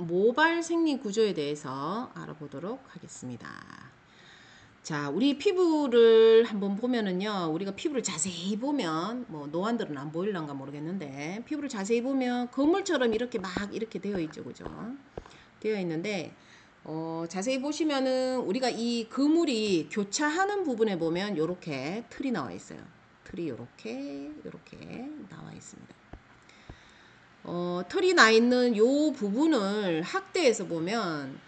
모발 생리 구조에 대해서 알아보도록 하겠습니다. 자, 우리 피부를 한번 보면은요, 우리가 피부를 자세히 보면, 뭐, 노안들은 안 보일란가 모르겠는데, 피부를 자세히 보면 거물처럼 이렇게 막 이렇게 되어 있죠, 그죠? 되어 있는데, 자세히 보시면은 우리가 이 그물이 교차하는 부분에 보면 요렇게 틀이 나와 있어요. 틀이 요렇게 나와 있습니다. 털이 나 있는 요 부분을 학대에서 보면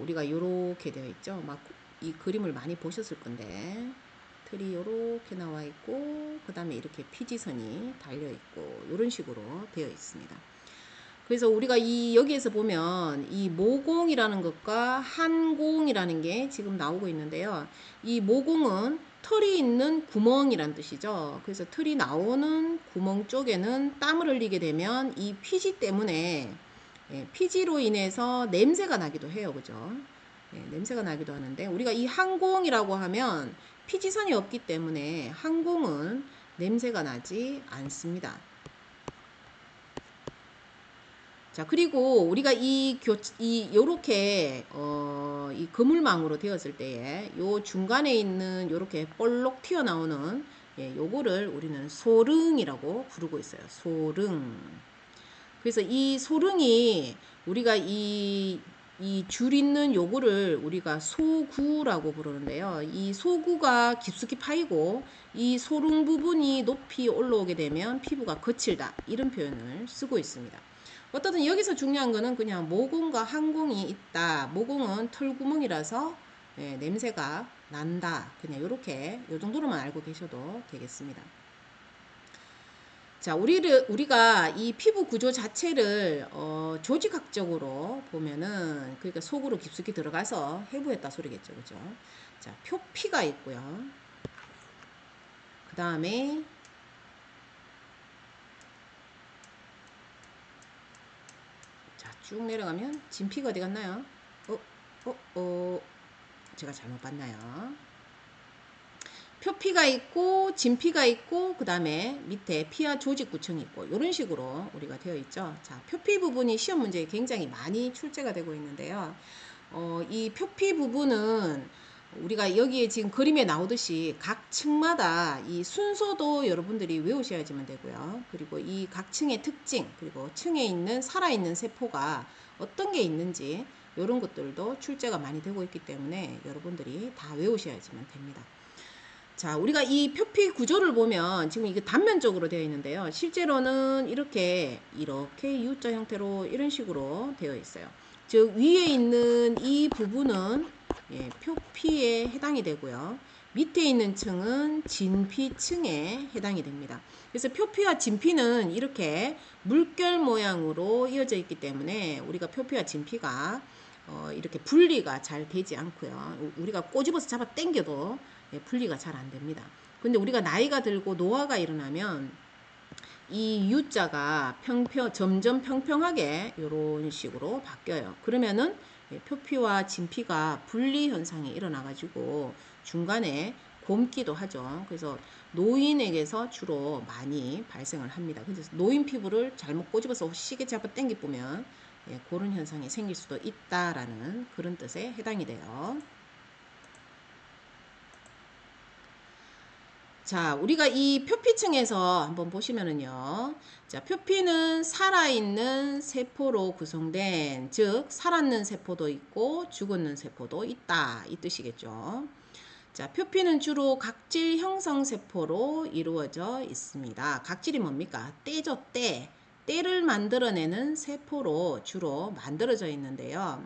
우리가 요렇게 되어 있죠. 막 이 그림을 많이 보셨을 건데 틀이 요렇게 나와 있고 그 다음에 이렇게 피지선이 달려 있고 이런 식으로 되어 있습니다. 그래서 우리가 이 여기에서 보면 이 모공이라는 것과 한공이라는 게 지금 나오고 있는데요. 이 모공은 털이 있는 구멍이란 뜻이죠. 그래서 털이 나오는 구멍 쪽에는 땀을 흘리게 되면 이 피지 때문에 피지로 인해서 냄새가 나기도 해요. 그죠? 냄새가 나기도 하는데 우리가 이 항공이라고 하면 피지선이 없기 때문에 항공은 냄새가 나지 않습니다. 자, 그리고 우리가 요렇게, 이 그물망으로 되었을 때에, 요 중간에 있는 요렇게 볼록 튀어나오는, 요거를 우리는 소릉이라고 부르고 있어요. 소릉. 그래서 이 소릉이, 우리가 이 줄 있는 요거를 우리가 소구라고 부르는데요. 이 소구가 깊숙이 파이고, 이 소릉 부분이 높이 올라오게 되면 피부가 거칠다. 이런 표현을 쓰고 있습니다. 어떻든 여기서 중요한 거는 그냥 모공과 항공이 있다. 모공은 털구멍이라서 냄새가 난다. 그냥 요렇게 요 정도로만 알고 계셔도 되겠습니다. 자, 우리가 이 피부 구조 자체를 조직학적으로 보면은 그러니까 속으로 깊숙이 들어가서 해부했다 소리겠죠, 그죠? 자, 표피가 있고요. 그 다음에 쭉 내려가면 진피가 어디 갔나요? 제가 잘못 봤나요? 표피가 있고 진피가 있고 그 다음에 밑에 피하 조직구층이 있고 이런 식으로 우리가 되어 있죠. 자, 표피 부분이 시험 문제에 굉장히 많이 출제가 되고 있는데요. 이 표피 부분은 우리가 여기에 지금 그림에 나오듯이 각 층마다 이 순서도 여러분들이 외우셔야지만 되고요. 그리고 이 각 층의 특징, 그리고 층에 있는 살아있는 세포가 어떤 게 있는지 이런 것들도 출제가 많이 되고 있기 때문에 여러분들이 다 외우셔야지만 됩니다. 자, 우리가 이 표피 구조를 보면 지금 이게 단면적으로 되어 있는데요. 실제로는 이렇게 U자 형태로 이런 식으로 되어 있어요. 즉 위에 있는 이 부분은 표피에 해당이 되고요. 밑에 있는 층은 진피층에 해당이 됩니다. 그래서 표피와 진피는 이렇게 물결 모양으로 이어져 있기 때문에 우리가 표피와 진피가 이렇게 분리가 잘 되지 않고요. 우리가 꼬집어서 잡아 당겨도 분리가 잘 안 됩니다. 근데 우리가 나이가 들고 노화가 일어나면 이 U자가 점점 평평하게 이런 식으로 바뀌어요. 그러면은 표피와 진피가 분리 현상이 일어나가지고 중간에 곪기도 하죠. 그래서 노인에게서 주로 많이 발생을 합니다. 그래서 노인 피부를 잘못 꼬집어서 시계 잡아 당기 보면 그런 현상이 생길 수도 있다라는 그런 뜻에 해당이 돼요. 자, 우리가 이 표피층에서 한번 보시면은요. 자, 표피는 살아있는 세포로 구성된, 즉, 살았는 세포도 있고, 죽었는 세포도 있다. 이 뜻이겠죠. 자, 표피는 주로 각질 형성 세포로 이루어져 있습니다. 각질이 뭡니까? 때죠, 때. 때를 만들어내는 세포로 주로 만들어져 있는데요.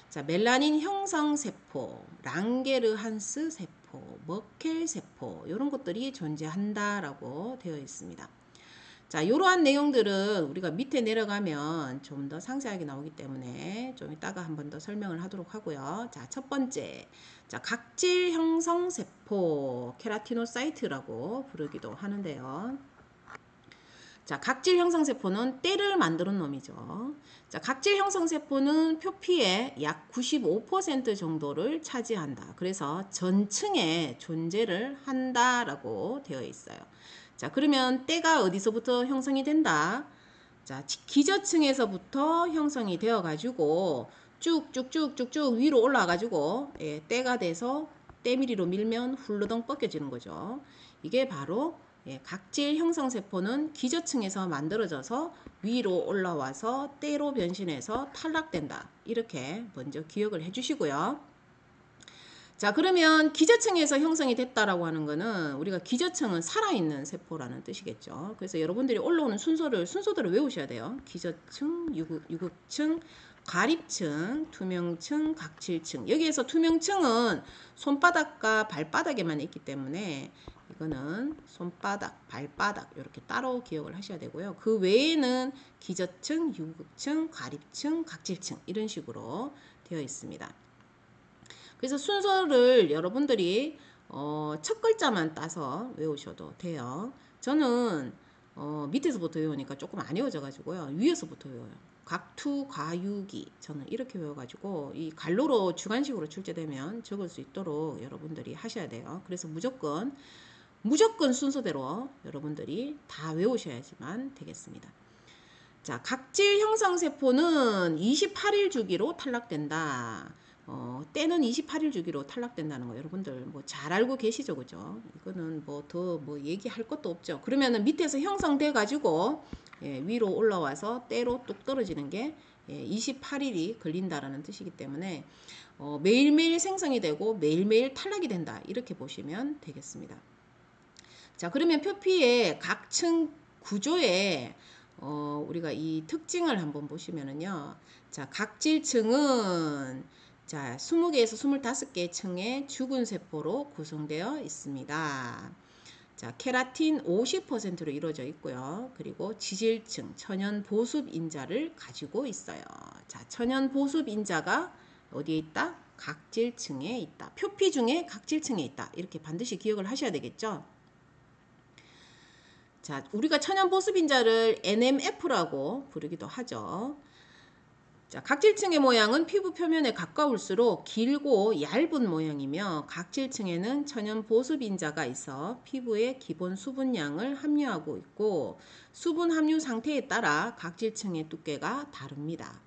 자, 멜라닌 형성 세포, 랑게르한스 세포, 머켈 세포 이런 것들이 존재한다라고 되어 있습니다. 자, 이러한 내용들은 우리가 밑에 내려가면 좀 더 상세하게 나오기 때문에 좀 이따가 한 번 더 설명을 하도록 하고요. 자, 첫 번째. 자, 각질 형성 세포, 케라티노사이트라고 부르기도 하는데요. 자, 각질 형성세포는 때를 만드는 놈이죠. 자, 각질 형성세포는 표피의 약 95% 정도를 차지한다. 그래서 전층에 존재를 한다라고 되어 있어요. 자, 그러면 때가 어디서부터 형성이 된다? 자, 기저층에서부터 형성이 되어 가지고 쭉쭉쭉쭉쭉 위로 올라와 가지고 예, 때가 돼서 때밀이로 밀면 훌러덩 벗겨지는 거죠. 이게 바로 예, 각질 형성 세포는 기저층에서 만들어져서 위로 올라와서 때로 변신해서 탈락된다. 이렇게 먼저 기억을 해 주시고요. 자, 그러면 기저층에서 형성이 됐다라고 하는 거는 우리가 기저층은 살아있는 세포라는 뜻이겠죠. 그래서 여러분들이 올라오는 순서대로 외우셔야 돼요. 기저층, 유극층, 가립층, 투명층, 각질층. 여기에서 투명층은 손바닥과 발바닥에만 있기 때문에 이거는 손바닥, 발바닥 이렇게 따로 기억을 하셔야 되고요. 그 외에는 기저층, 유극층, 가립층, 각질층 이런 식으로 되어 있습니다. 그래서 순서를 여러분들이 첫 글자만 따서 외우셔도 돼요. 저는 밑에서부터 외우니까 조금 안 외워져 가지고요. 위에서부터 외워요. 각투, 가유기 저는 이렇게 외워가지고 이 갈로로 주관식으로 출제되면 적을 수 있도록 여러분들이 하셔야 돼요. 그래서 무조건 순서대로 여러분들이 다 외우셔야지만 되겠습니다. 자, 각질 형성 세포는 28일 주기로 탈락된다. 때는 28일 주기로 탈락된다는 거 여러분들 뭐 잘 알고 계시죠, 그죠? 이거는 뭐 더 뭐 얘기할 것도 없죠. 그러면은 밑에서 형성돼 가지고 예, 위로 올라와서 때로 뚝 떨어지는 게 28일이 걸린다라는 뜻이기 때문에 매일매일 생성이 되고 매일매일 탈락이 된다. 이렇게 보시면 되겠습니다. 자, 그러면 표피의 각층 구조에 우리가 이 특징을 한번 보시면은요. 자, 각질층은 자, 20개에서 25개 층의 죽은 세포로 구성되어 있습니다. 자, 케라틴 50%로 이루어져 있고요. 그리고 지질층, 천연 보습 인자를 가지고 있어요. 자, 천연 보습 인자가 어디에 있다? 각질층에 있다. 표피 중에 각질층에 있다. 이렇게 반드시 기억을 하셔야 되겠죠? 자, 우리가 천연 보습 인자를 NMF라고 부르기도 하죠. 자, 각질층의 모양은 피부 표면에 가까울수록 길고 얇은 모양이며 각질층에는 천연 보습 인자가 있어 피부의 기본 수분량을 함유하고 있고 수분 함유 상태에 따라 각질층의 두께가 다릅니다.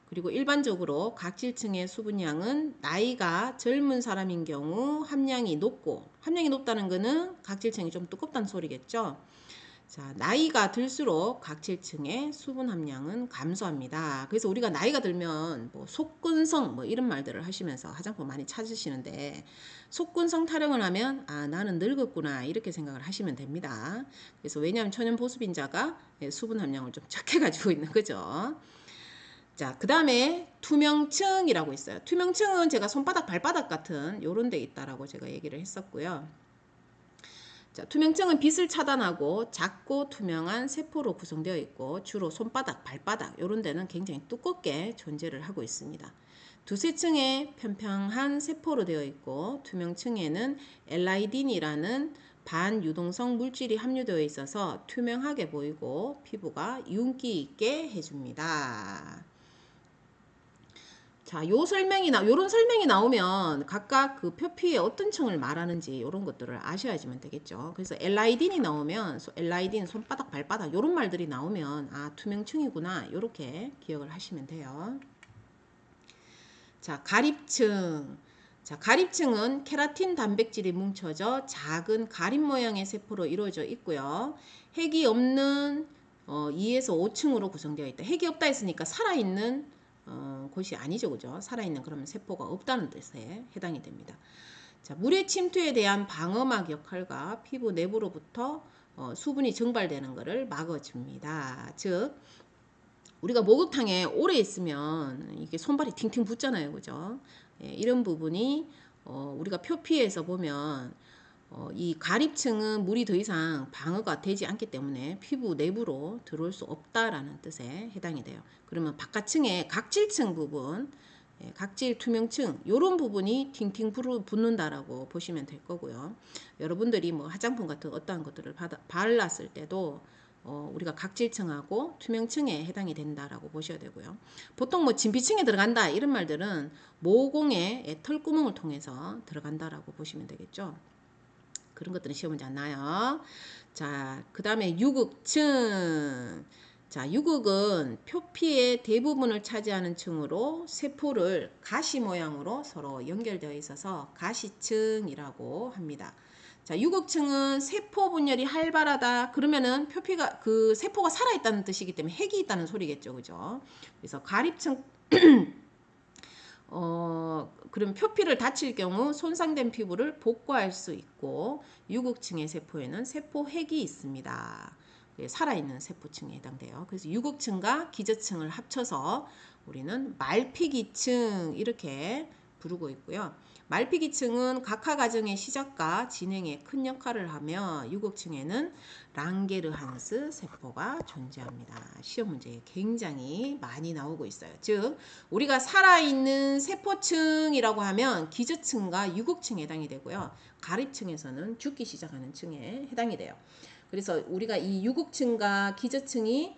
그리고 일반적으로 각질층의 수분량은 나이가 젊은 사람인 경우 함량이 높다는 것은 각질층이 좀 두껍다는 소리겠죠. 자, 나이가 들수록 각질층의 수분 함량은 감소합니다. 그래서 우리가 나이가 들면 뭐 속근성 뭐 이런 말들을 하시면서 화장품 많이 찾으시는데 속근성 타령을 하면 아, 나는 늙었구나 이렇게 생각을 하시면 됩니다. 그래서 왜냐하면 천연 보습인자가 수분 함량을 좀 적게 가지고 있는 거죠. 자, 그 다음에 투명층이라고 있어요. 투명층은 제가 손바닥, 발바닥 같은 요런 데 있다라고 제가 얘기를 했었고요. 자, 투명층은 빛을 차단하고 작고 투명한 세포로 구성되어 있고 주로 손바닥, 발바닥 이런 데는 굉장히 두껍게 존재를 하고 있습니다. 두세 층의 평평한 세포로 되어 있고 투명층에는 엘라이딘이라는 반유동성 물질이 함유되어 있어서 투명하게 보이고 피부가 윤기 있게 해줍니다. 자, 요런 설명이 나오면 각각 그 표피의 어떤 층을 말하는지 이런 것들을 아셔야지만 되겠죠. 그래서 엘라이딘이 나오면 엘라이딘, 손바닥, 발바닥 요런 말들이 나오면 아, 투명층이구나 이렇게 기억을 하시면 돼요. 자, 가립층. 자, 가립층은 케라틴 단백질이 뭉쳐져 작은 가립 모양의 세포로 이루어져 있고요. 핵이 없는 2에서 5층으로 구성되어 있다. 핵이 없다 했으니까 살아있는 곳이 아니죠, 그죠? 살아있는 그러면 세포가 없다는 뜻에 해당이 됩니다. 자, 물의 침투에 대한 방어막 역할과 피부 내부로부터 수분이 증발되는 것을 막아줍니다. 즉, 우리가 목욕탕에 오래 있으면 이게 손발이 팅팅 붓잖아요, 그죠? 예, 이런 부분이 우리가 표피에서 보면 이 가립층은 물이 더 이상 방어가 되지 않기 때문에 피부 내부로 들어올 수 없다라는 뜻에 해당이 돼요. 그러면 바깥층의 각질층 부분, 각질 투명층 이런 부분이 팅팅 붓는다라고 보시면 될 거고요. 여러분들이 뭐 화장품 같은 어떠한 것들을 발랐을 때도 우리가 각질층하고 투명층에 해당이 된다라고 보셔야 되고요. 보통 뭐 진피층에 들어간다 이런 말들은 모공의 털구멍을 통해서 들어간다라고 보시면 되겠죠. 그런 것들은 시험 문제 안 나요. 자, 그 다음에 유극층. 자, 유극은 표피의 대부분을 차지하는 층으로 세포를 가시 모양으로 서로 연결되어 있어서 가시층이라고 합니다. 자, 유극층은 세포 분열이 활발하다. 그러면은 표피가 그 세포가 살아있다는 뜻이기 때문에 핵이 있다는 소리겠죠, 그죠? 그래서 가립층 그럼 표피를 다칠 경우 손상된 피부를 복구할 수 있고 유극층의 세포에는 세포핵이 있습니다. 살아있는 세포층에 해당돼요. 그래서 유극층과 기저층을 합쳐서 우리는 말피기층 이렇게 부르고 있고요. 말피기층은 각하 과정의 시작과 진행에 큰 역할을 하며 유극층에는 랑게르한스 세포가 존재합니다. 시험 문제에 굉장히 많이 나오고 있어요. 즉 우리가 살아있는 세포층이라고 하면 기저층과 유극층에 해당이 되고요. 가립층에서는 죽기 시작하는 층에 해당이 돼요. 그래서 우리가 이 유극층과 기저층이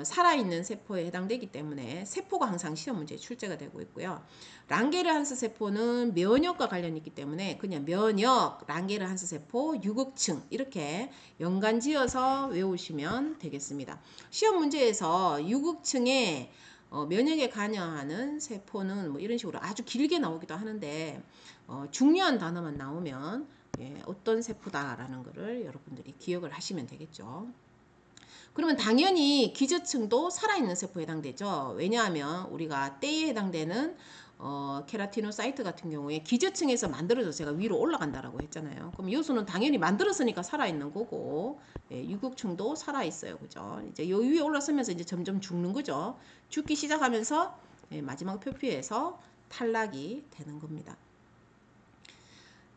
살아있는 세포에 해당되기 때문에 세포가 항상 시험 문제에 출제가 되고 있고요. 랑게르한스 세포는 면역과 관련이 있기 때문에 그냥 면역, 랑게르한스 세포, 유극층 이렇게 연관지어서 외우시면 되겠습니다. 시험 문제에서 유극층에 면역에 관여하는 세포는 뭐 이런 식으로 아주 길게 나오기도 하는데 중요한 단어만 나오면 어떤 세포다라는 것을 여러분들이 기억을 하시면 되겠죠. 그러면 당연히 기저층도 살아있는 세포에 해당되죠. 왜냐하면 우리가 때에 해당되는 케라티노사이트 같은 경우에 기저층에서 만들어져서 제가 위로 올라간다라고 했잖아요. 그럼 요소는 당연히 만들었으니까 살아있는 거고 유극층도 살아있어요. 그죠? 이제 요 위에 올라서면서 이제 점점 죽는 거죠. 죽기 시작하면서 마지막 표피에서 탈락이 되는 겁니다.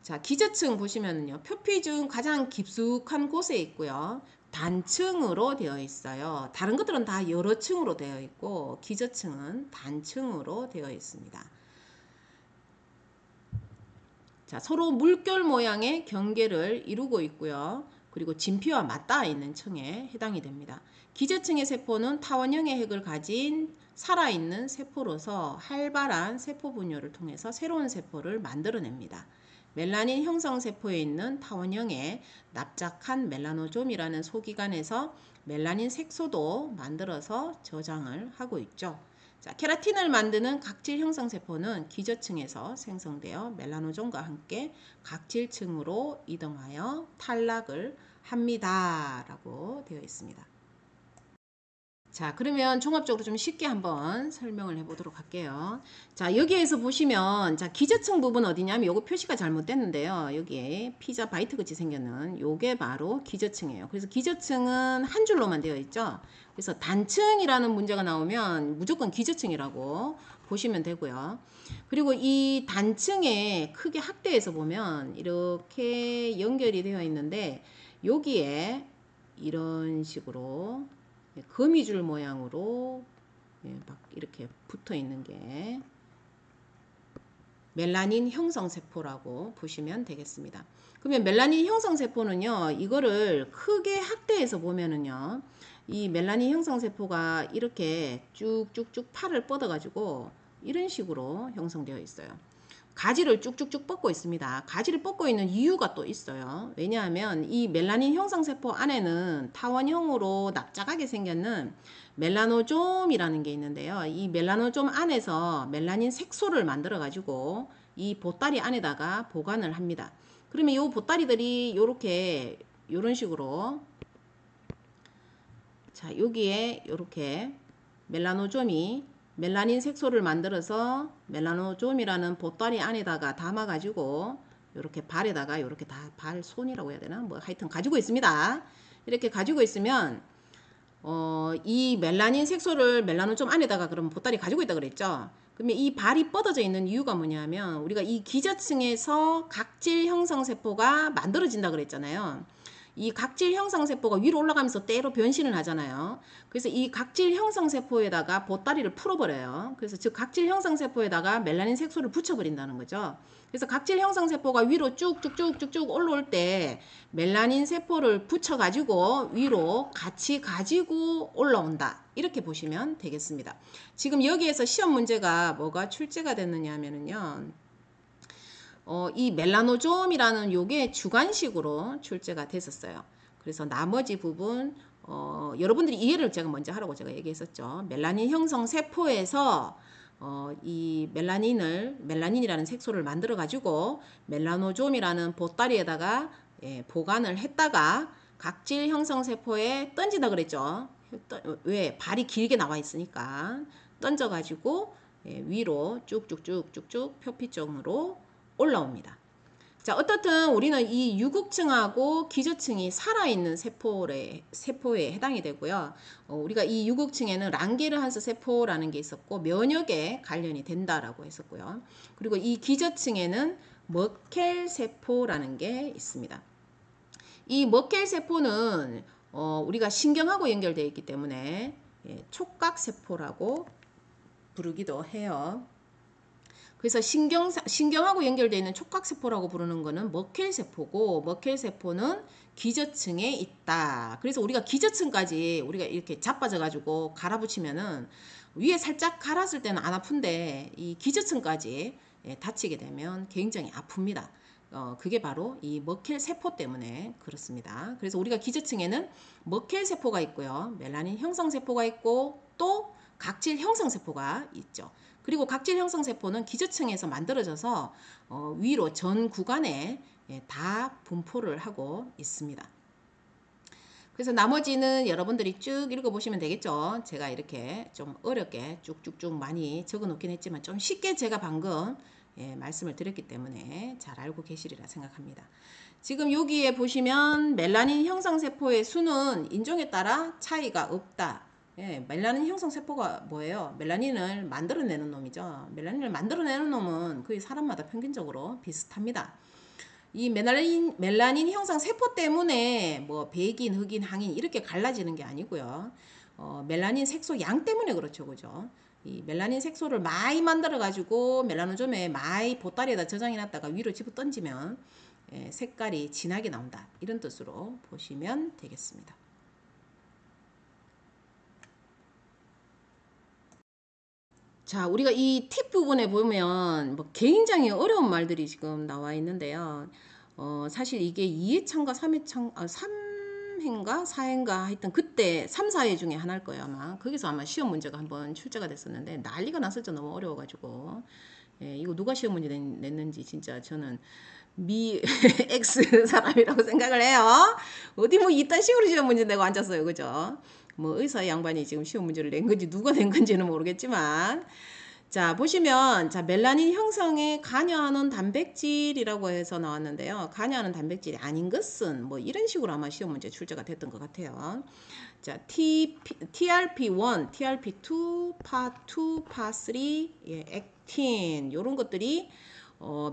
자, 기저층 보시면요. 표피 중 가장 깊숙한 곳에 있고요. 단층으로 되어 있어요. 다른 것들은 다 여러 층으로 되어 있고 기저층은 단층으로 되어 있습니다. 자, 서로 물결 모양의 경계를 이루고 있고요. 그리고 진피와 맞닿아 있는 층에 해당이 됩니다. 기저층의 세포는 타원형의 핵을 가진 살아있는 세포로서 활발한 세포 분열을 통해서 새로운 세포를 만들어냅니다. 멜라닌 형성 세포에 있는 타원형의 납작한 멜라노좀이라는 소기관에서 멜라닌 색소도 만들어서 저장을 하고 있죠. 자, 케라틴을 만드는 각질 형성 세포는 기저층에서 생성되어 멜라노좀과 함께 각질층으로 이동하여 탈락을 합니다. 라고 되어 있습니다. 자, 그러면 종합적으로 좀 쉽게 한번 설명을 해보도록 할게요. 자, 여기에서 보시면, 자, 기저층 부분 어디냐면, 요거 표시가 잘못됐는데요. 여기에 피자 바이트 같이 생겼는 요게 바로 기저층이에요. 그래서 기저층은 한 줄로만 되어 있죠. 그래서 단층이라는 문제가 나오면 무조건 기저층이라고 보시면 되고요. 그리고 이 단층에 크게 확대해서 보면 이렇게 연결이 되어 있는데, 여기에 이런 식으로 거미줄 모양으로 막 이렇게 붙어 있는 게 멜라닌 형성 세포라고 보시면 되겠습니다. 그러면 멜라닌 형성 세포는요, 이거를 크게 확대해서 보면은요, 이 멜라닌 형성 세포가 이렇게 쭉쭉쭉 팔을 뻗어 가지고 이런 식으로 형성되어 있어요. 가지를 쭉쭉쭉 뻗고 있습니다. 가지를 뻗고 있는 이유가 또 있어요. 왜냐하면 이 멜라닌 형성세포 안에는 타원형으로 납작하게 생겼는 멜라노좀이라는 게 있는데요. 이 멜라노좀 안에서 멜라닌 색소를 만들어 가지고 이 보따리 안에다가 보관을 합니다. 그러면 이 보따리들이 요렇게 요런 식으로 자, 여기에 요렇게 멜라노좀이 멜라닌 색소를 만들어서 멜라노좀이라는 보따리 안에다가 담아가지고 이렇게 발에다가 이렇게 다 발손이라고 해야 되나? 뭐 하여튼 가지고 있습니다. 이렇게 가지고 있으면 이 멜라닌 색소를 멜라노좀 안에다가 그러면 보따리 가지고 있다 그랬죠. 그러면 이 발이 뻗어져 있는 이유가 뭐냐면 우리가 이 기저층에서 각질 형성 세포가 만들어진다 그랬잖아요. 이 각질 형성 세포가 위로 올라가면서 때로 변신을 하잖아요. 그래서 이 각질 형성 세포에다가 보따리를 풀어버려요. 그래서 즉 각질 형성 세포에다가 멜라닌 색소를 붙여버린다는 거죠. 그래서 각질 형성 세포가 위로 쭉쭉쭉쭉쭉 올라올 때 멜라닌 세포를 붙여가지고 위로 같이 가지고 올라온다. 이렇게 보시면 되겠습니다. 지금 여기에서 시험 문제가 뭐가 출제가 됐느냐 하면은요. 이 멜라노좀이라는 요게 주관식으로 출제가 됐었어요. 그래서 나머지 부분 여러분들이 이해를 제가 먼저 하라고 제가 얘기했었죠. 멜라닌 형성 세포에서 이 멜라닌이라는 색소를 만들어 가지고 멜라노좀이라는 보따리에다가 보관을 했다가 각질 형성 세포에 던지다 그랬죠. 왜? 발이 길게 나와 있으니까 던져 가지고 위로 쭉쭉쭉쭉쭉 표피 쪽으로 올라옵니다. 자, 어떻든 우리는 이 유국층하고 기저층이 살아있는 세포에 해당이 되고요. 우리가 이 유국층에는 랑게르한스 세포라는 게 있었고 면역에 관련이 된다라고 했었고요. 그리고 이 기저층에는 머켈 세포라는 게 있습니다. 이 머켈 세포는 우리가 신경하고 연결되어 있기 때문에 촉각 세포라고 부르기도 해요. 그래서 신경하고 연결되어 있는 촉각세포라고 부르는 거는 머켈세포고, 머켈세포는 기저층에 있다. 그래서 우리가 기저층까지 우리가 이렇게 자빠져가지고 갈아붙이면은 위에 살짝 갈았을 때는 안 아픈데 이 기저층까지 다치게 되면 굉장히 아픕니다. 그게 바로 이 머켈세포 때문에 그렇습니다. 그래서 우리가 기저층에는 머켈세포가 있고요. 멜라닌 형성세포가 있고 또 각질 형성세포가 있죠. 그리고 각질 형성세포는 기저층에서 만들어져서 위로 전 구간에 다 분포를 하고 있습니다. 그래서 나머지는 여러분들이 쭉 읽어보시면 되겠죠. 제가 이렇게 좀 어렵게 쭉쭉쭉 많이 적어 놓긴 했지만 좀 쉽게 제가 방금 말씀을 드렸기 때문에 잘 알고 계시리라 생각합니다. 지금 여기에 보시면 멜라닌 형성세포의 수는 인종에 따라 차이가 없다. 멜라닌 형성세포가 뭐예요? 멜라닌을 만들어내는 놈이죠. 멜라닌을 만들어내는 놈은 거의 사람마다 평균적으로 비슷합니다. 이 멜라닌 형성 세포 때문에 뭐 백인, 흑인, 항인 이렇게 갈라지는 게 아니고요. 멜라닌 색소 양 때문에 그렇죠, 그죠? 이 멜라닌 색소를 많이 만들어 가지고 멜라노좀에 많이 보따리에다 저장해 놨다가 위로 집어 던지면 색깔이 진하게 나온다. 이런 뜻으로 보시면 되겠습니다. 자, 우리가 이 팁 부분에 보면 뭐 굉장히 어려운 말들이 지금 나와 있는데요. 사실 이게 2회차인가 3회차, 3회인가 4회인가 하여튼 그때 3, 4회 중에 하나일 거예요, 아마. 거기서 아마 시험 문제가 한번 출제가 됐었는데 난리가 났었죠. 너무 어려워가지고. 이거 누가 시험 문제 냈는지 진짜 저는 미 X 사람이라고 생각을 해요. 어디 뭐 이딴 식으로 시험 문제 내고 앉았어요, 그죠? 뭐 의사 양반이 지금 시험 문제를 낸 건지 누가 낸 건지는 모르겠지만 자 보시면 자 멜라닌 형성에 관여하는 단백질이라고 해서 나왔는데요. 관여하는 단백질이 아닌 것은 뭐 이런 식으로 아마 시험 문제 출제가 됐던 것 같아요. 자 TRP1, TRP2, 파2, 파3, 액틴 이런 것들이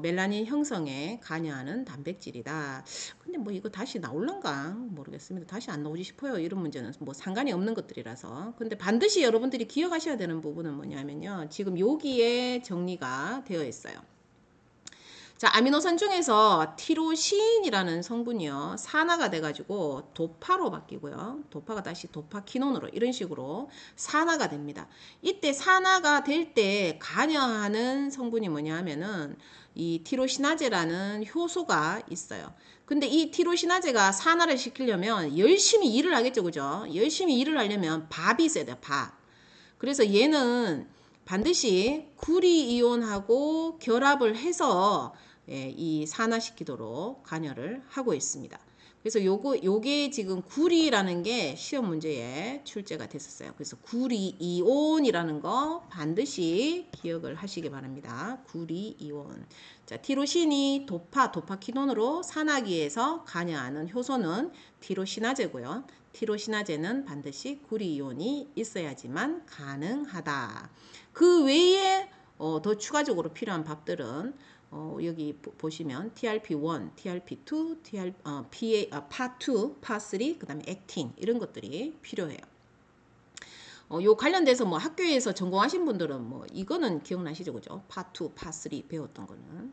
멜라닌 형성에 관여하는 단백질이다. 근데 뭐 이거 다시 나올란가 모르겠습니다. 다시 안 나오지 싶어요. 이런 문제는 뭐 상관이 없는 것들이라서. 근데 반드시 여러분들이 기억하셔야 되는 부분은 뭐냐면요. 지금 여기에 정리가 되어 있어요. 자, 아미노산 중에서 티로신이라는 성분이요. 산화가 돼가지고 도파로 바뀌고요. 도파가 다시 도파키논으로 이런 식으로 산화가 됩니다. 이때 산화가 될 때 관여하는 성분이 뭐냐 하면은 이 티로시나제라는 효소가 있어요. 근데 이 티로시나제가 산화를 시키려면 열심히 일을 하겠죠. 그죠? 열심히 일을 하려면 밥이 있어야 돼요. 밥. 그래서 얘는 반드시 구리이온하고 결합을 해서 이 산화시키도록 관여를 하고 있습니다. 그래서 요게 지금 구리라는 게 시험 문제에 출제가 됐었어요. 그래서 구리이온이라는 거 반드시 기억을 하시기 바랍니다. 구리이온. 자, 티로신이 도파키논으로 산화기에서 관여하는 효소는 티로시나제고요. 티로시나제는 반드시 구리이온이 있어야지만 가능하다. 그 외에 더 추가적으로 필요한 밥들은 여기 보시면 TRP1, TRP2, 파2, 파3, 그 다음에 액틴 이런 것들이 필요해요. 요 관련돼서 뭐 학교에서 전공하신 분들은 뭐 이거는 기억나시죠, 그죠? 파2, 파3 배웠던 거는.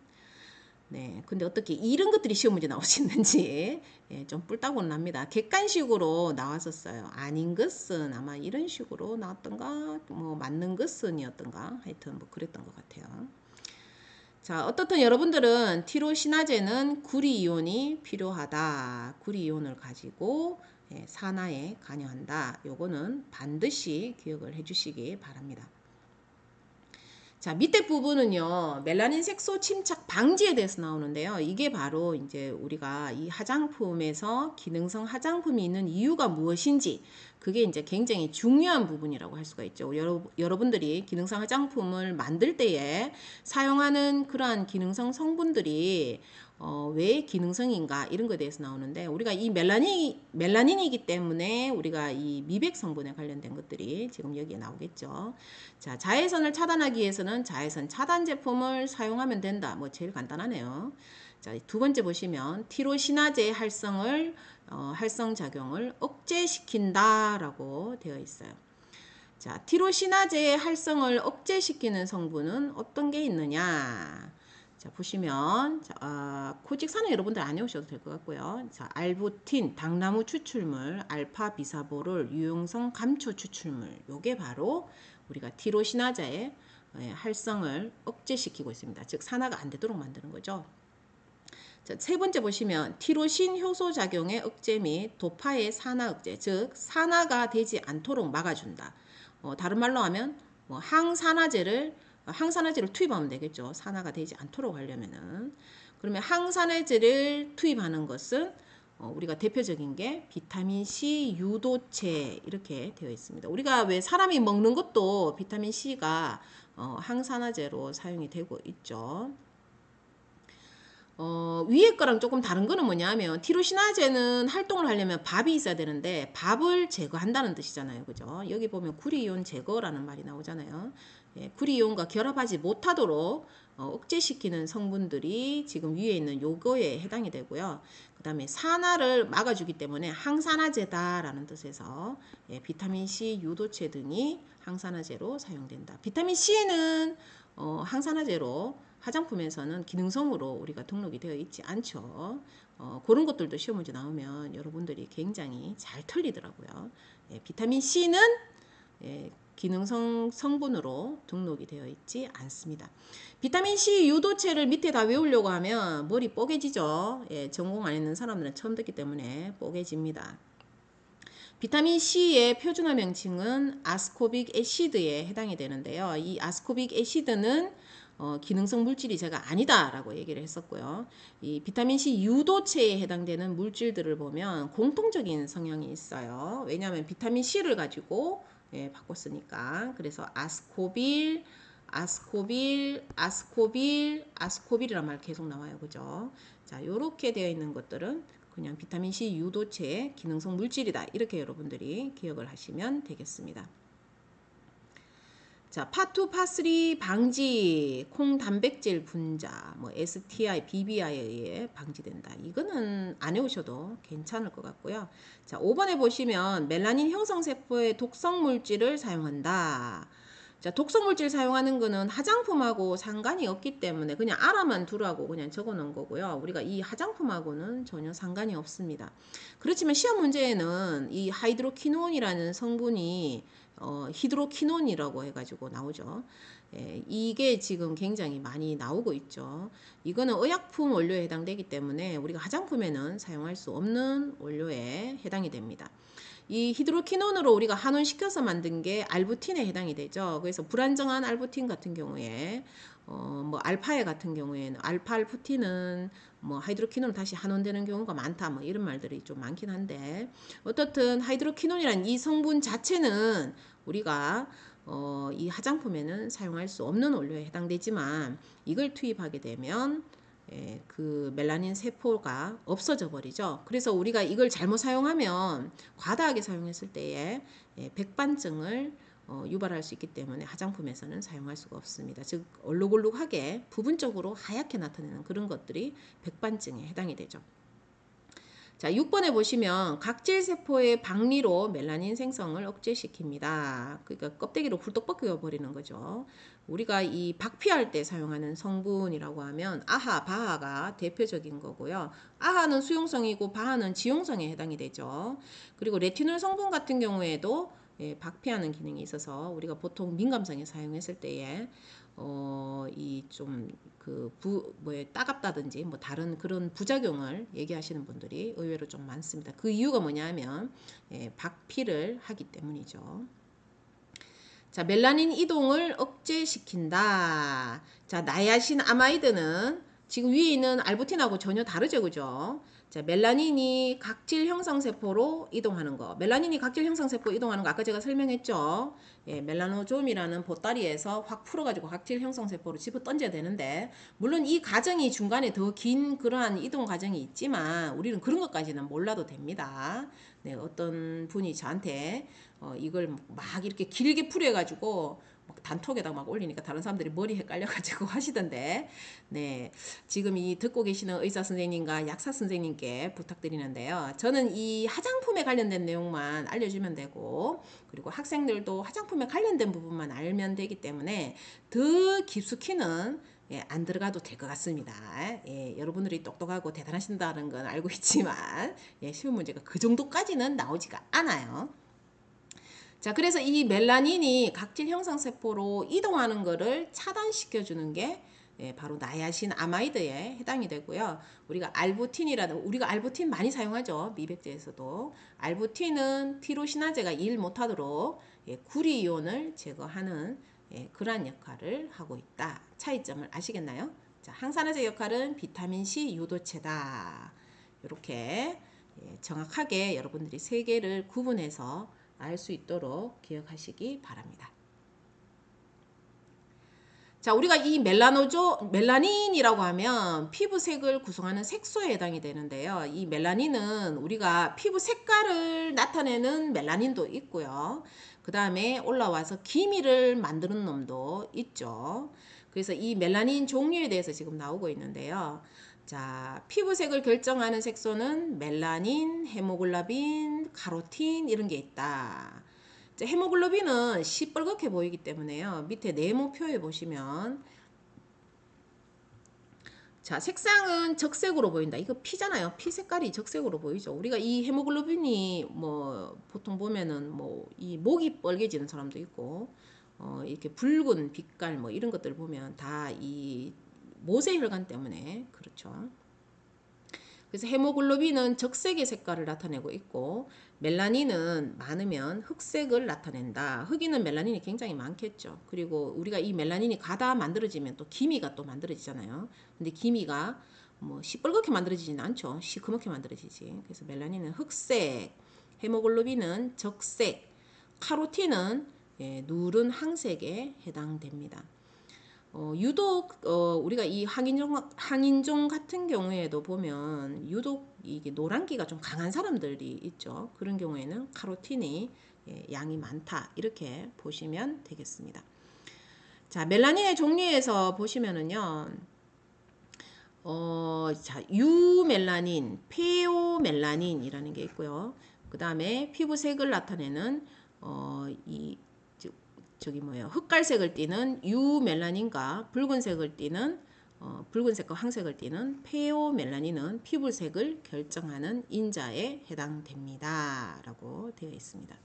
네, 근데 어떻게 이런 것들이 시험 문제 나올 수 있는지 좀 뿔따구는 합니다. 객관식으로 나왔었어요. 아닌 것은 아마 이런 식으로 나왔던가, 뭐 맞는 것은이었던가, 하여튼 뭐 그랬던 것 같아요. 자, 어떻든 여러분들은 티로시나제는 구리이온이 필요하다. 구리이온을 가지고 산화에 관여한다. 요거는 반드시 기억을 해주시기 바랍니다. 자, 밑에 부분은요, 멜라닌 색소 침착 방지에 대해서 나오는데요. 이게 바로 이제 우리가 이 화장품에서 기능성 화장품이 있는 이유가 무엇인지, 그게 이제 굉장히 중요한 부분이라고 할 수가 있죠. 여러분들이 기능성 화장품을 만들 때에 사용하는 그러한 기능성 성분들이 왜 기능성인가 이런 거에 대해서 나오는데, 우리가 이 멜라닌이기 때문에 우리가 이 미백 성분에 관련된 것들이 지금 여기에 나오겠죠. 자, 자외선을 차단하기 위해서는 자외선 차단 제품을 사용하면 된다. 뭐 제일 간단하네요. 자, 두 번째 보시면 티로시나제의 활성 작용을 억제시킨다라고 되어 있어요. 자, 티로시나제의 활성을 억제시키는 성분은 어떤 게 있느냐? 자, 보시면 코직사는 여러분들 안 해오셔도 될 것 같고요. 자, 알부틴, 당나무 추출물, 알파 비사보롤, 유용성 감초 추출물. 요게 바로 우리가 티로시나제의 활성을 억제시키고 있습니다. 즉 산화가 안 되도록 만드는 거죠. 자, 세 번째 보시면 티로신 효소 작용의 억제 및 도파의 산화 억제, 즉 산화가 되지 않도록 막아준다. 다른 말로 하면 뭐 항산화제를 투입하면 되겠죠. 산화가 되지 않도록 하려면은. 그러면 항산화제를 투입하는 것은 우리가 대표적인 게 비타민 C 유도체 이렇게 되어 있습니다. 우리가 왜 사람이 먹는 것도 비타민 C가 항산화제로 사용이 되고 있죠. 위에 거랑 조금 다른 거는 뭐냐면 티로시나제는 활동을 하려면 밥이 있어야 되는데 밥을 제거한다는 뜻이잖아요. 그죠? 여기 보면 구리이온 제거라는 말이 나오잖아요. 구리이온과 결합하지 못하도록 억제시키는 성분들이 지금 위에 있는 요거에 해당이 되고요. 그 다음에 산화를 막아주기 때문에 항산화제다라는 뜻에서 비타민 C 유도체 등이 항산화제로 사용된다. 비타민 C는 항산화제로 화장품에서는 기능성으로 우리가 등록이 되어 있지 않죠. 그런 것들도 시험 문제 나오면 여러분들이 굉장히 잘 틀리더라고요. 비타민 C는 기능성 성분으로 등록이 되어 있지 않습니다. 비타민 C 유도체를 밑에 다 외우려고 하면 머리 뽀개지죠. 전공 안 했는 사람들은 처음 듣기 때문에 뽀개집니다. 비타민 C의 표준화 명칭은 아스코빅 애시드에 해당이 되는데요. 이 아스코빅 애시드는 기능성 물질이 제가 아니다라고 얘기를 했었고요. 이 비타민 C 유도체에 해당되는 물질들을 보면 공통적인 성향이 있어요. 왜냐하면 비타민 C를 가지고 바꿨으니까. 그래서 아스코빌이란 말 계속 나와요. 그죠? 자, 요렇게 되어 있는 것들은 그냥 비타민 C 유도체의 기능성 물질이다. 이렇게 여러분들이 기억을 하시면 되겠습니다. 자, 파2, 파3 방지, 콩 단백질 분자, 뭐 STI, BBI에 의해 방지된다. 이거는 안 해오셔도 괜찮을 것 같고요. 자, 5번에 보시면 멜라닌 형성 세포의 독성 물질을 사용한다. 자, 독성 물질 사용하는 거는 화장품하고 상관이 없기 때문에 그냥 알아만 두라고 그냥 적어 놓은 거고요. 우리가 이 화장품하고는 전혀 상관이 없습니다. 그렇지만 시험 문제에는 이 하이드로키논이라는 성분이 히드로키논이라고 해가지고 나오죠. 이게 지금 굉장히 많이 나오고 있죠. 이거는 의약품 원료에 해당되기 때문에 우리가 화장품에는 사용할 수 없는 원료에 해당이 됩니다. 이 히드로키논으로 우리가 한온시켜서 만든 게 알부틴에 해당이 되죠. 그래서 불안정한 알부틴 같은 경우에 뭐 알파에 같은 경우에는 알파알부틴은 뭐 하이드로키논으로 다시 한온되는 경우가 많다 뭐 이런 말들이 좀 많긴 한데 어떻든 하이드로키논이란 이 성분 자체는 우리가 이 화장품에는 사용할 수 없는 원료에 해당되지만 이걸 투입하게 되면 그 멜라닌 세포가 없어져 버리죠. 그래서 우리가 이걸 잘못 사용하면 과다하게 사용했을 때에 백반증을 유발할 수 있기 때문에 화장품에서는 사용할 수가 없습니다. 즉 얼룩얼룩하게 부분적으로 하얗게 나타내는 그런 것들이 백반증에 해당이 되죠. 자, 6번에 보시면 각질세포의 박리로 멜라닌 생성을 억제시킵니다. 그러니까 껍데기로 훌떡 벗겨 버리는 거죠. 우리가 이 박피할 때 사용하는 성분이라고 하면 아하, 바하가 대표적인 거고요. 아하는 수용성이고 바하는 지용성에 해당이 되죠. 그리고 레티놀 성분 같은 경우에도 예, 박피하는 기능이 있어서 우리가 보통 민감성에 사용했을 때에 이 좀 따갑다든지 뭐 다른 그런 부작용을 얘기하시는 분들이 의외로 좀 많습니다. 그 이유가 뭐냐면 예, 박피를 하기 때문이죠. 자, 멜라닌 이동을 억제시킨다. 자, 나야신 아마이드는 지금 위에 있는 알부틴하고 전혀 다르죠, 그죠? 자, 멜라닌이 각질 형성세포로 이동하는 거. 멜라닌이 각질 형성세포 이동하는 거 아까 제가 설명했죠. 예, 멜라노좀이라는 보따리에서 확 풀어가지고 각질 형성세포로 집어 던져야 되는데, 물론 이 과정이 중간에 더 긴 그러한 이동 과정이 있지만, 우리는 그런 것까지는 몰라도 됩니다. 네, 어떤 분이 저한테 이걸 막 이렇게 길게 풀어가지고 단톡에다 막 올리니까 다른 사람들이 머리 헷갈려가지고 하시던데, 네, 지금 이 듣고 계시는 의사 선생님과 약사 선생님께 부탁드리는데요. 저는 이 화장품에 관련된 내용만 알려주면 되고, 그리고 학생들도 화장품에 관련된 부분만 알면 되기 때문에 더 깊숙이는 예, 안 들어가도 될 것 같습니다. 예, 여러분들이 똑똑하고 대단하신다는 건 알고 있지만 예, 시험 문제가 그 정도까지는 나오지가 않아요. 자, 그래서 이 멜라닌이 각질 형성세포로 이동하는 것을 차단시켜주는 게 예, 바로 나야신 아마이드에 해당이 되고요. 우리가 알부틴 많이 사용하죠. 미백제에서도. 알부틴은 티로시나제가 일 못하도록 예, 구리이온을 제거하는 예, 그러한 역할을 하고 있다. 차이점을 아시겠나요? 자, 항산화제 역할은 비타민C 유도체다. 이렇게 예, 정확하게 여러분들이 세 개를 구분해서 알 수 있도록 기억하시기 바랍니다. 자, 우리가 이 멜라닌이라고 하면 피부색을 구성하는 색소에 해당이 되는데요. 이 멜라닌은 우리가 피부 색깔을 나타내는 멜라닌도 있고요. 그 다음에 올라와서 기미를 만드는 놈도 있죠. 그래서 이 멜라닌 종류에 대해서 지금 나오고 있는데요. 자, 피부색을 결정하는 색소는 멜라닌, 헤모글로빈, 카로틴 이런 게 있다. 헤모글로빈은 시뻘겋게 보이기 때문에요. 밑에 네모표에 보시면 자, 색상은 적색으로 보인다. 이거 피잖아요. 피 색깔이 적색으로 보이죠. 우리가 이 헤모글로빈이 뭐 보통 보면은 뭐 이 목이 빨개지는 사람도 있고 이렇게 붉은 빛깔 뭐 이런 것들 보면 다 이 모세혈관 때문에 그렇죠. 그래서 헤모글로빈은 적색의 색깔을 나타내고 있고 멜라닌은 많으면 흑색을 나타낸다. 흑인은 멜라닌이 굉장히 많겠죠. 그리고 우리가 이 멜라닌이 가다 만들어지면 또 기미가 또 만들어지잖아요. 근데 기미가 뭐 시뻘겋게 만들어지지는 않죠. 시커멓게 만들어지지. 그래서 멜라닌은 흑색, 헤모글로빈은 적색, 카로틴은 예, 누른 항색에 해당됩니다. 유독 우리가 이 항인종 같은 경우에도 보면 유독 이게 노란기가 좀 강한 사람들이 있죠. 그런 경우에는 카로틴이 예, 양이 많다 이렇게 보시면 되겠습니다. 자, 멜라닌의 종류에서 보시면은요. 자, 유멜라닌, 페오멜라닌이라는 게 있고요. 그 다음에 피부색을 나타내는 이 저기 뭐예요? 흑갈색을 띠는 유멜라닌과 붉은색을 띠는 붉은색과 황색을 띠는 페오멜라닌은 피부색을 결정하는 인자에 해당됩니다. 라고 되어 있습니다.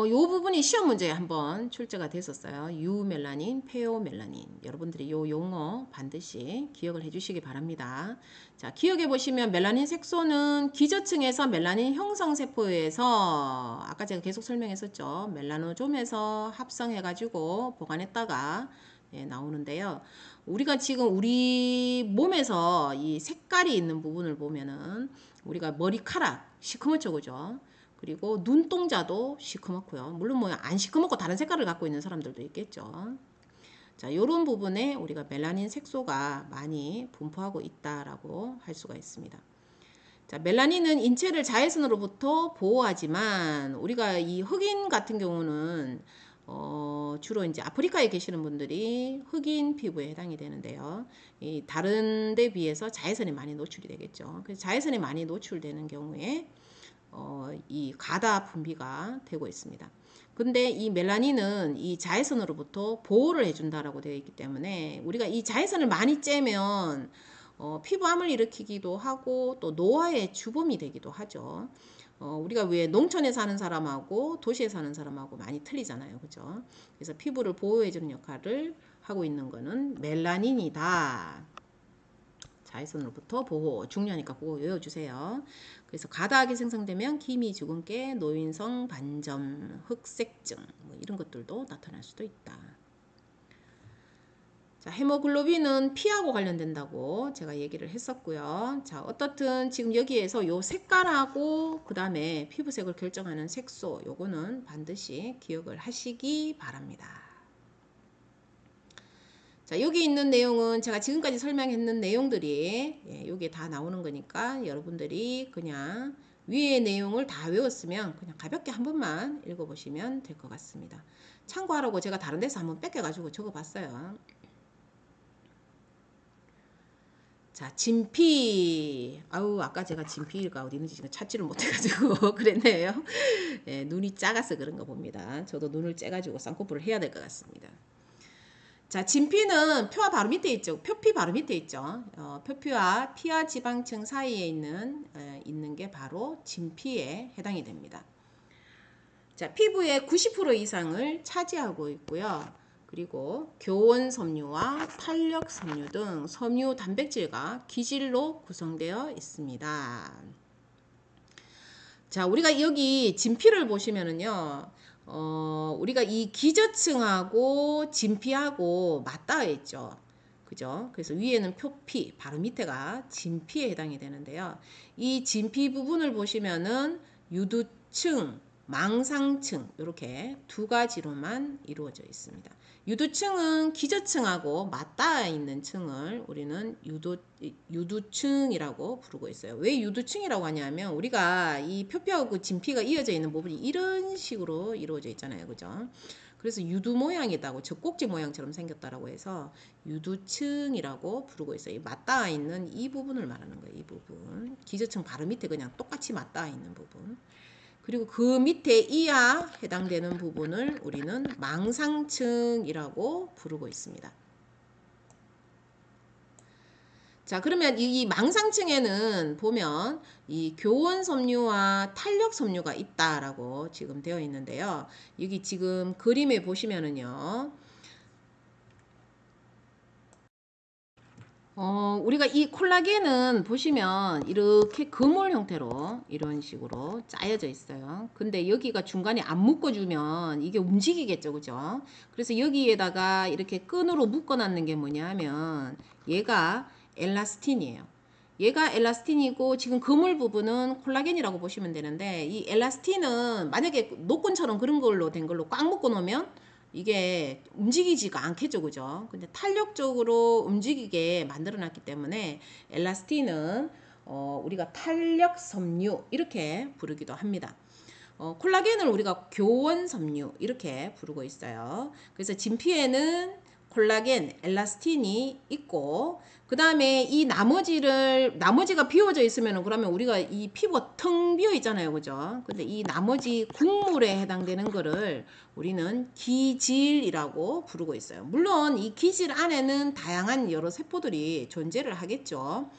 요 부분이 시험 문제에 한번 출제가 됐었어요. 유멜라닌, 페오멜라닌. 여러분들이 요 용어 반드시 기억을 해주시기 바랍니다. 자, 기억해 보시면 멜라닌 색소는 기저층에서 멜라닌 형성세포에서 아까 제가 계속 설명했었죠. 멜라노좀에서 합성해가지고 보관했다가 예, 나오는데요. 우리가 지금 우리 몸에서 이 색깔이 있는 부분을 보면은 우리가 머리카락 시커멓죠, 그죠? 그리고 눈동자도 시커멓고요. 물론 뭐 안 시커멓고 다른 색깔을 갖고 있는 사람들도 있겠죠. 자, 요런 부분에 우리가 멜라닌 색소가 많이 분포하고 있다라고 할 수가 있습니다. 자, 멜라닌은 인체를 자외선으로부터 보호하지만 우리가 이 흑인 같은 경우는 주로 이제 아프리카에 계시는 분들이 흑인 피부에 해당이 되는데요. 이 다른 데 비해서 자외선이 많이 노출이 되겠죠. 그래서 자외선이 많이 노출되는 경우에 이 가다 분비가 되고 있습니다. 근데 이 멜라닌은 이 자외선으로부터 보호를 해준다라고 되어 있기 때문에 우리가 이 자외선을 많이 쬐면 피부암을 일으키기도 하고 또 노화의 주범이 되기도 하죠. 우리가 왜 농촌에 사는 사람하고 도시에 사는 사람하고 많이 틀리잖아요. 그죠? 그래서 피부를 보호해주는 역할을 하고 있는 거는 멜라닌이다. 자외선으로부터 보호. 중요하니까 그거 외워주세요. 그래서 과다하게 생성되면 기미, 주근깨, 노인성, 반점, 흑색증 뭐 이런 것들도 나타날 수도 있다. 자, 헤모글로빈은 피하고 관련된다고 제가 얘기를 했었고요. 자, 어떻든 지금 여기에서 요 색깔하고 그 다음에 피부색을 결정하는 색소 요거는 반드시 기억을 하시기 바랍니다. 자, 여기 있는 내용은 제가 지금까지 설명했는 내용들이 여기에 다 나오는 거니까 여러분들이 그냥 위의 내용을 다 외웠으면 그냥 가볍게 한 번만 읽어보시면 될 것 같습니다. 참고하라고 제가 다른 데서 한번 뺏겨가지고 적어봤어요. 자, 진피. 아우, 아까 제가 진피가 어디 있는지 지금 찾지를 못해가지고 그랬네요. 네, 눈이 작아서 그런 거 봅니다. 저도 눈을 째가지고 쌍꺼풀을 해야 될 것 같습니다. 자, 진피는 표와 바로 밑에 있죠. 표피 바로 밑에 있죠. 표피와 피하 지방층 사이에 있는 게 바로 진피에 해당이 됩니다. 자, 피부의 90% 이상을 차지하고 있고요. 그리고 교원 섬유와 탄력 섬유 등 섬유 단백질과 기질로 구성되어 있습니다. 자, 우리가 여기 진피를 보시면은요, 우리가 이 기저층하고 진피하고 맞닿아 있죠. 그죠? 그래서 위에는 표피, 바로 밑에가 진피에 해당이 되는데요. 이 진피 부분을 보시면은 유두층, 망상층 이렇게 두 가지로만 이루어져 있습니다. 유두층은 기저층하고 맞닿아 있는 층을 우리는 유두층이라고 부르고 있어요. 왜 유두층이라고 하냐면 우리가 이 표피하고 진피가 이어져 있는 부분이 이런 식으로 이루어져 있잖아요. 그죠? 그래서 유두 모양이다고 젖꼭지 모양처럼 생겼다라고 해서 유두층이라고 부르고 있어요. 맞닿아 있는 이 부분을 말하는 거예요. 이 부분. 기저층 바로 밑에 그냥 똑같이 맞닿아 있는 부분. 그리고 그 밑에 이하 해당되는 부분을 우리는 망상층이라고 부르고 있습니다. 자, 그러면 이 망상층에는 보면 이 교원 섬유와 탄력 섬유가 있다라고 지금 되어 있는데요. 여기 지금 그림에 보시면은요. 우리가 이 콜라겐은 보시면 이렇게 그물 형태로 이런 식으로 짜여져 있어요. 근데 여기가 중간에 안 묶어주면 이게 움직이겠죠. 그죠? 그래서 여기에다가 이렇게 끈으로 묶어놨는 게 뭐냐 하면 얘가 엘라스틴이에요. 얘가 엘라스틴이고 지금 그물 부분은 콜라겐이라고 보시면 되는데 이 엘라스틴은 만약에 노끈처럼 그런 걸로 된 걸로 꽉 묶어 놓으면 이게 움직이지가 않겠죠. 그죠? 근데 탄력적으로 움직이게 만들어 놨기 때문에 엘라스틴은 우리가 탄력 섬유 이렇게 부르기도 합니다. 콜라겐을 우리가 교원 섬유 이렇게 부르고 있어요. 그래서 진피에는 콜라겐, 엘라스틴이 있고 그 다음에 이 나머지가 비워져 있으면 그러면 우리가 이 피부가 텅 비어 있잖아요. 그죠? 근데 이 나머지 국물에 해당되는 거를 우리는 기질이라고 부르고 있어요. 물론 이 기질 안에는 다양한 여러 세포들이 존재를 하겠죠.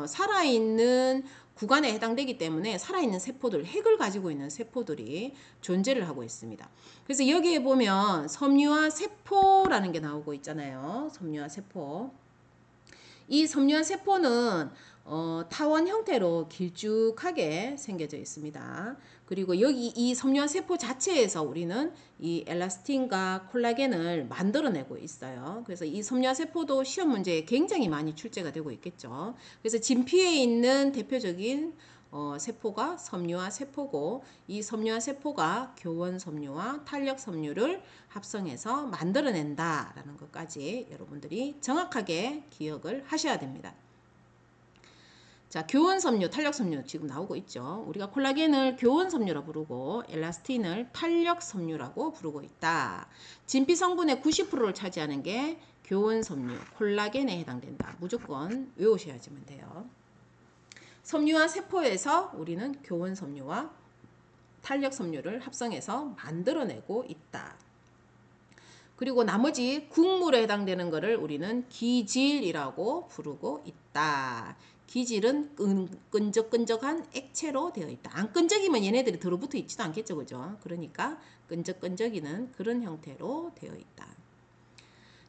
살아있는 구간에 해당되기 때문에 살아있는 세포들, 핵을 가지고 있는 세포들이 존재를 하고 있습니다. 그래서 여기에 보면 섬유화 세포라는 게 나오고 있잖아요. 섬유화 세포. 이 섬유화 세포는 타원 형태로 길쭉하게 생겨져 있습니다. 그리고 여기 이 섬유화 세포 자체에서 우리는 이 엘라스틴과 콜라겐을 만들어내고 있어요. 그래서 이 섬유화 세포도 시험 문제에 굉장히 많이 출제가 되고 있겠죠. 그래서 진피에 있는 대표적인 세포가 섬유화 세포고 이 섬유화 세포가 교원 섬유와 탄력 섬유를 합성해서 만들어낸다라는 것까지 여러분들이 정확하게 기억을 하셔야 됩니다. 자, 교원 섬유, 탄력 섬유 지금 나오고 있죠. 우리가 콜라겐을 교원 섬유라 부르고 엘라스틴을 탄력 섬유라고 부르고 있다. 진피 성분의 90%를 차지하는 게 교원 섬유, 콜라겐에 해당된다. 무조건 외우셔야지만 돼요. 섬유화 세포에서 우리는 교원 섬유와 탄력 섬유를 합성해서 만들어내고 있다. 그리고 나머지 국물에 해당되는 것을 우리는 기질이라고 부르고 있다. 기질은 끈적끈적한 액체로 되어 있다. 안 끈적이면 얘네들이 들어붙어 있지도 않겠죠, 그죠? 그러니까 끈적끈적이는 그런 형태로 되어 있다.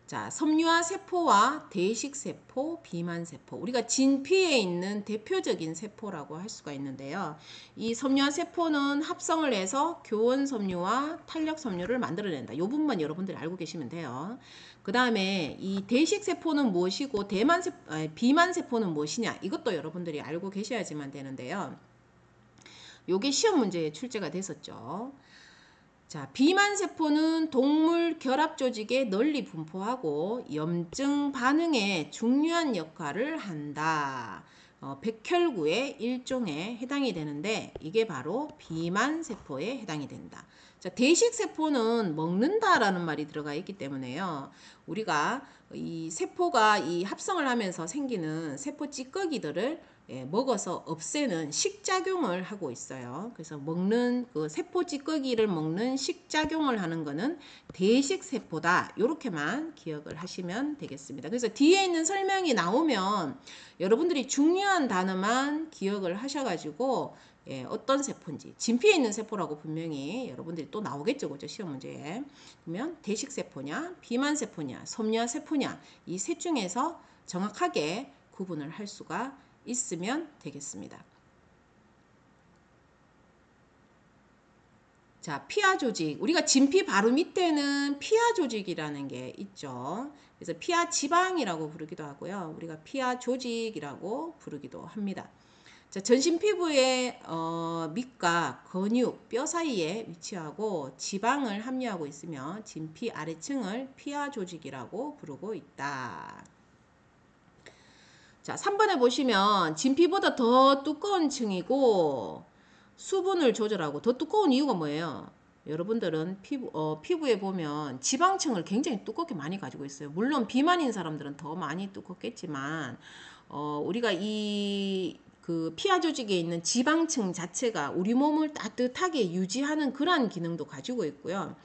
자, 섬유화 세포와 대식 세포, 비만 세포. 우리가 진피에 있는 대표적인 세포라고 할 수가 있는데요. 이 섬유화 세포는 합성을 해서 교원 섬유와 탄력 섬유를 만들어낸다. 이 부분만 여러분들이 알고 계시면 돼요. 그 다음에 이 대식 세포는 무엇이고 비만 세포는 무엇이냐? 이것도 여러분들이 알고 계셔야지만 되는데요. 요게 시험 문제에 출제가 됐었죠. 자, 비만 세포는 동물 결합 조직에 널리 분포하고 염증 반응에 중요한 역할을 한다. 백혈구의 일종에 해당이 되는데 이게 바로 비만 세포에 해당이 된다. 자, 대식 세포는 먹는다라는 말이 들어가 있기 때문에요. 우리가 이 세포가 이 합성을 하면서 생기는 세포 찌꺼기들을 먹어서 없애는 식작용을 하고 있어요. 그래서 먹는 그 세포 찌꺼기를 먹는 식작용을 하는 거는 대식 세포다. 이렇게만 기억을 하시면 되겠습니다. 그래서 뒤에 있는 설명이 나오면 여러분들이 중요한 단어만 기억을 하셔가지고 어떤 세포인지 진피에 있는 세포라고 분명히 여러분들이 또 나오겠죠, 그죠? 시험 문제에. 그러면 대식 세포냐, 비만 세포냐, 섬유화 세포냐 이 셋 중에서 정확하게 구분을 할 수가 있으면 되겠습니다. 자, 피하 조직. 우리가 진피 바로 밑에는 피하 조직이라는 게 있죠. 그래서 피하 지방이라고 부르기도 하고요. 우리가 피하 조직이라고 부르기도 합니다. 자, 전신 피부의 밑과 근육, 뼈 사이에 위치하고 지방을 함유하고 있으며 진피 아래층을 피하 조직이라고 부르고 있다. 자, 3번에 보시면 진피보다 더 두꺼운 층이고 수분을 조절하고 더 두꺼운 이유가 뭐예요? 여러분들은 피부에 보면 지방층을 굉장히 두껍게 많이 가지고 있어요. 물론 비만인 사람들은 더 많이 두껍겠지만 우리가 그 피하 조직에 있는 지방층 자체가 우리 몸을 따뜻하게 유지하는 그러한 기능도 가지고 있고요.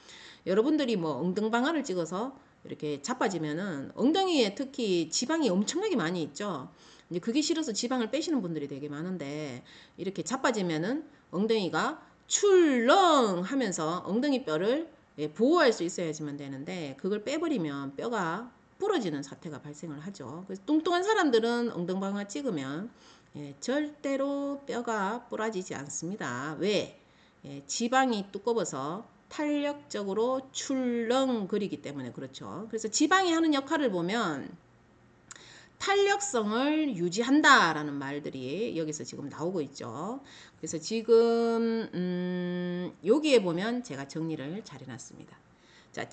여러분들이 뭐 엉덩방아를 찍어서 이렇게 자빠지면은 엉덩이에 특히 지방이 엄청나게 많이 있죠. 이제 그게 싫어서 지방을 빼시는 분들이 되게 많은데 이렇게 자빠지면은 엉덩이가 출렁 하면서 엉덩이 뼈를 보호할 수 있어야지만 되는데 그걸 빼버리면 뼈가 부러지는 사태가 발생을 하죠. 그래서 뚱뚱한 사람들은 엉덩방아 찍으면 절대로 뼈가 부러지지 않습니다. 왜? 지방이 두꺼워서 탄력적으로 출렁거리기 때문에 그렇죠. 그래서 지방이 하는 역할을 보면 탄력성을 유지한다라는 말들이 여기서 지금 나오고 있죠. 그래서 지금 여기에 보면 제가 정리를 잘 해놨습니다. 자,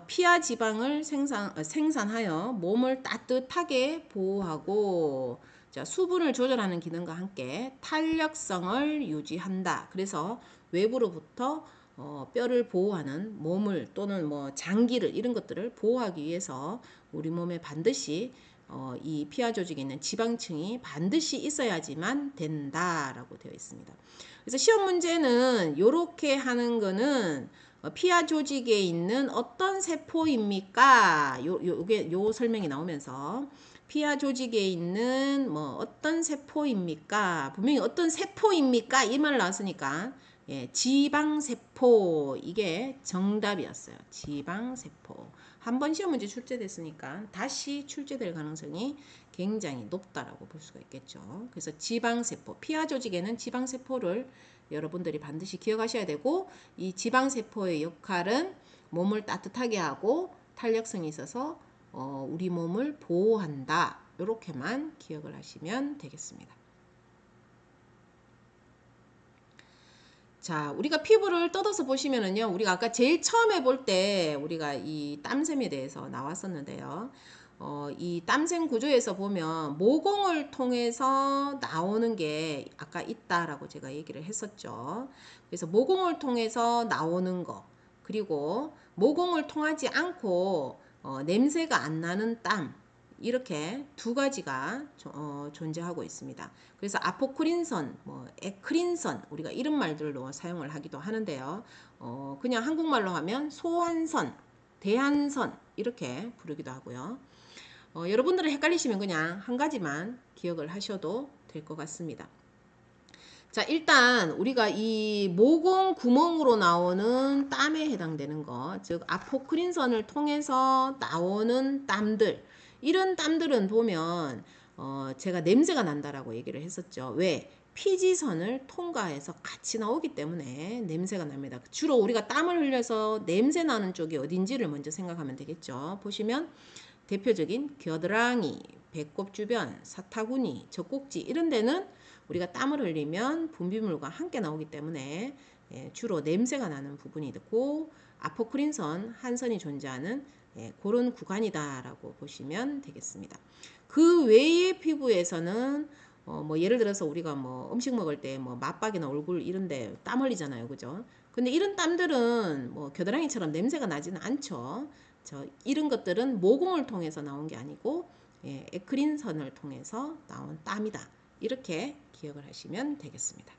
피하 지방을 생산하여 몸을 따뜻하게 보호하고 자, 수분을 조절하는 기능과 함께 탄력성을 유지한다. 그래서 외부로부터 뼈를 보호하는 몸을 또는 뭐 장기를 이런 것들을 보호하기 위해서 우리 몸에 반드시 이 피하 조직에 있는 지방층이 반드시 있어야지만 된다라고 되어 있습니다. 그래서 시험 문제는 이렇게 하는 거는 피하 조직에 있는 어떤 세포입니까? 요 설명이 나오면서 피하 조직에 있는 뭐 어떤 세포입니까? 분명히 어떤 세포입니까? 이 말 나왔으니까 지방세포 이게 정답이었어요. 지방세포. 한번 시험 문제 출제됐으니까 다시 출제될 가능성이 굉장히 높다라고 볼 수가 있겠죠. 그래서 지방세포, 피하 조직에는 지방세포를 여러분들이 반드시 기억하셔야 되고 이 지방세포의 역할은 몸을 따뜻하게 하고 탄력성이 있어서 우리 몸을 보호한다. 이렇게만 기억을 하시면 되겠습니다. 자, 우리가 피부를 뜯어서 보시면은요, 우리가 아까 제일 처음에 볼 때 우리가 이 땀샘에 대해서 나왔었는데요. 이 땀샘 구조에서 보면 모공을 통해서 나오는 게 아까 있다라고 제가 얘기를 했었죠. 그래서 모공을 통해서 나오는 거, 그리고 모공을 통하지 않고 냄새가 안 나는 땀, 이렇게 두 가지가 존재하고 있습니다. 그래서 아포크린선, 뭐 에크린선 우리가 이런 말들로 사용을 하기도 하는데요. 그냥 한국말로 하면 소한선, 대한선 이렇게 부르기도 하고요. 여러분들은 헷갈리시면 그냥 한 가지만 기억을 하셔도 될 것 같습니다. 자, 일단 우리가 이 모공 구멍으로 나오는 땀에 해당되는 것, 즉 아포크린선을 통해서 나오는 땀들, 이런 땀들은 보면 제가 냄새가 난다라고 얘기를 했었죠. 왜? 피지선을 통과해서 같이 나오기 때문에 냄새가 납니다. 주로 우리가 땀을 흘려서 냄새 나는 쪽이 어딘지를 먼저 생각하면 되겠죠. 보시면 대표적인 겨드랑이, 배꼽 주변, 사타구니, 젖꼭지 이런 데는 우리가 땀을 흘리면 분비물과 함께 나오기 때문에 주로 냄새가 나는 부분이 있고, 아포크린선 한 선이 존재하는 그런 구간이다라고 보시면 되겠습니다. 그 외의 피부에서는 뭐 예를 들어서 우리가 뭐 음식 먹을 때 뭐 맞박이나 얼굴 이런데 땀 흘리잖아요, 그죠? 근데 이런 땀들은 뭐 겨드랑이처럼 냄새가 나지는 않죠. 이런 것들은 모공을 통해서 나온 게 아니고 에크린선을 통해서 나온 땀이다. 이렇게 기억을 하시면 되겠습니다.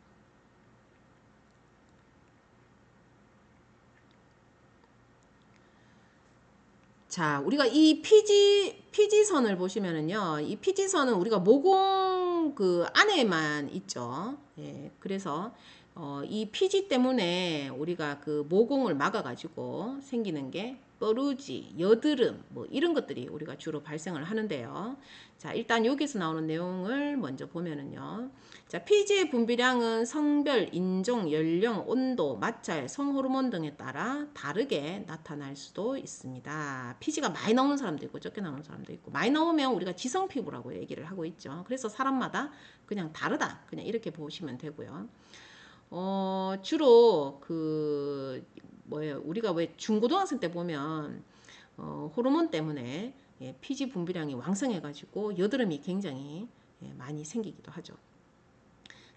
자, 우리가 이 피지선을 보시면은요, 이 피지선은 우리가 모공 그 안에만 있죠. 그래서 이 피지 때문에 우리가 그 모공을 막아가지고 생기는 게 뻐루지, 여드름, 뭐 이런 것들이 우리가 주로 발생을 하는데요. 자, 일단 여기서 나오는 내용을 먼저 보면은요. 자, 피지의 분비량은 성별, 인종, 연령, 온도, 마찰, 성호르몬 등에 따라 다르게 나타날 수도 있습니다. 피지가 많이 나오는 사람도 있고 적게 나오는 사람도 있고, 많이 나오면 우리가 지성 피부라고 얘기를 하고 있죠. 그래서 사람마다 그냥 다르다. 그냥 이렇게 보시면 되고요. 주로 그 뭐예요? 우리가 왜 중고등학생 때 보면 호르몬 때문에 피지 분비량이 왕성해가지고 여드름이 굉장히 많이 생기기도 하죠.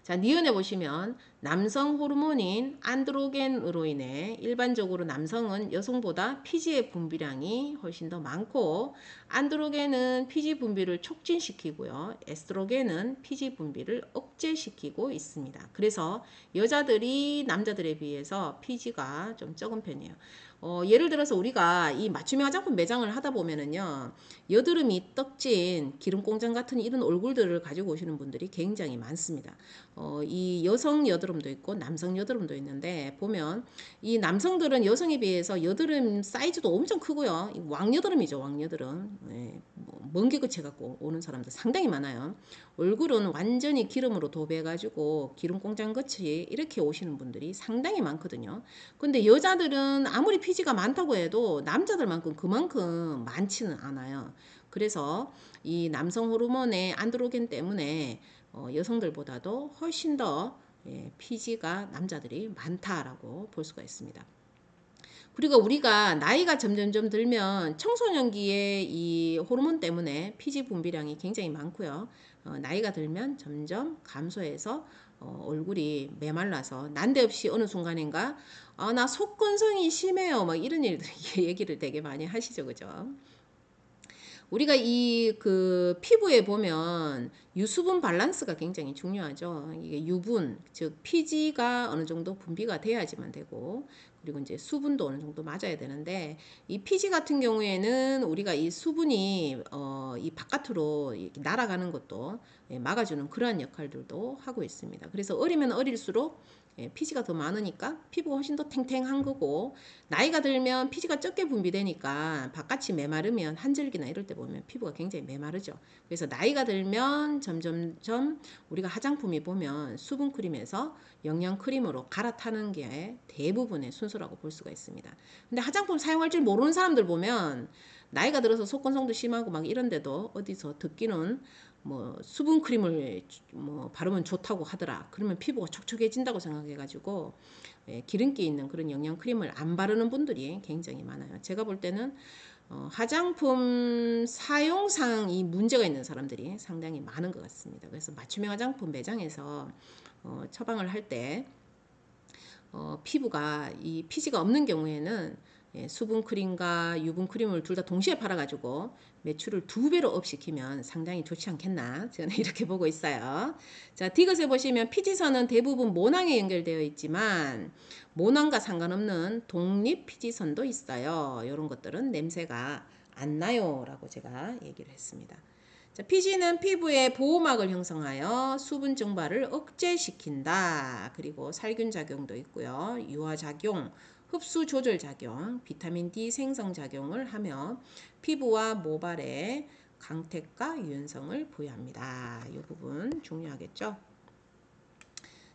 자, 니은에 보시면 남성 호르몬인 안드로겐으로 인해 일반적으로 남성은 여성보다 피지의 분비량이 훨씬 더 많고, 안드로겐은 피지 분비를 촉진시키고요. 에스트로겐은 피지 분비를 억제시키고 있습니다. 그래서 여자들이 남자들에 비해서 피지가 좀 적은 편이에요. 예를 들어서 우리가 이 맞춤형 화장품 매장을 하다 보면은요, 여드름이 떡진 기름공장 같은 이런 얼굴들을 가지고 오시는 분들이 굉장히 많습니다. 이 여성 여드름도 있고 남성 여드름도 있는데, 보면 이 남성들은 여성에 비해서 여드름 사이즈도 엄청 크고요. 왕여드름이죠, 왕여드름. 먼 길 거쳐 갖고 오는 사람들 상당히 많아요. 얼굴은 완전히 기름으로 도배해가지고 기름공장 같이 이렇게 오시는 분들이 상당히 많거든요. 근데 여자들은 아무리 피지가 많다고 해도 남자들만큼 그만큼 많지는 않아요. 그래서 이 남성 호르몬의 안드로겐 때문에 여성들보다도 훨씬 더 피지가 남자들이 많다라고 볼 수가 있습니다. 그리고 우리가 나이가 점점점 들면 청소년기에 이 호르몬 때문에 피지 분비량이 굉장히 많고요. 나이가 들면 점점 감소해서 얼굴이 메말라서 난데없이 어느 순간인가 나 속건성이 심해요. 막 이런 일들 얘기를 되게 많이 하시죠, 그죠? 우리가 이 그 피부에 보면 유수분 밸런스가 굉장히 중요하죠. 이게 유분, 즉 피지가 어느 정도 분비가 돼야지만 되고, 그리고 이제 수분도 어느 정도 맞아야 되는데, 이 피지 같은 경우에는 우리가 이 수분이 이 바깥으로 이렇게 날아가는 것도 막아주는 그러한 역할들도 하고 있습니다. 그래서 어리면 어릴수록 피지가 더 많으니까 피부가 훨씬 더 탱탱한 거고, 나이가 들면 피지가 적게 분비되니까 바깥이 메마르면 한절기나 이럴 때 보면 피부가 굉장히 메마르죠. 그래서 나이가 들면 점점점 우리가 화장품이 보면 수분크림에서 영양크림으로 갈아타는 게 대부분의 순서라고 볼 수가 있습니다. 근데 화장품 사용할 줄 모르는 사람들 보면 나이가 들어서 속건성도 심하고 막 이런데도 어디서 듣기는 뭐 수분 크림을 뭐 바르면 좋다고 하더라. 그러면 피부가 촉촉해진다고 생각해가지고 기름기 있는 그런 영양 크림을 안 바르는 분들이 굉장히 많아요. 제가 볼 때는 화장품 사용상 이 문제가 있는 사람들이 상당히 많은 것 같습니다. 그래서 맞춤형 화장품 매장에서 처방을 할 때 피부가 이 피지가 없는 경우에는 수분 크림과 유분 크림을 둘 다 동시에 팔아가지고 매출을 2배로 업시키면 상당히 좋지 않겠나, 저는 이렇게 보고 있어요. 자, 디귿에 보시면 피지선은 대부분 모낭에 연결되어 있지만 모낭과 상관없는 독립 피지선도 있어요. 이런 것들은 냄새가 안 나요 라고 제가 얘기를 했습니다. 자, 피지는 피부의 보호막을 형성하여 수분 증발을 억제시킨다. 그리고 살균 작용도 있고요. 유화 작용, 흡수 조절 작용, 비타민 D 생성 작용을 하며 피부와 모발에 강택과 유연성을 부여합니다. 이 부분 중요하겠죠.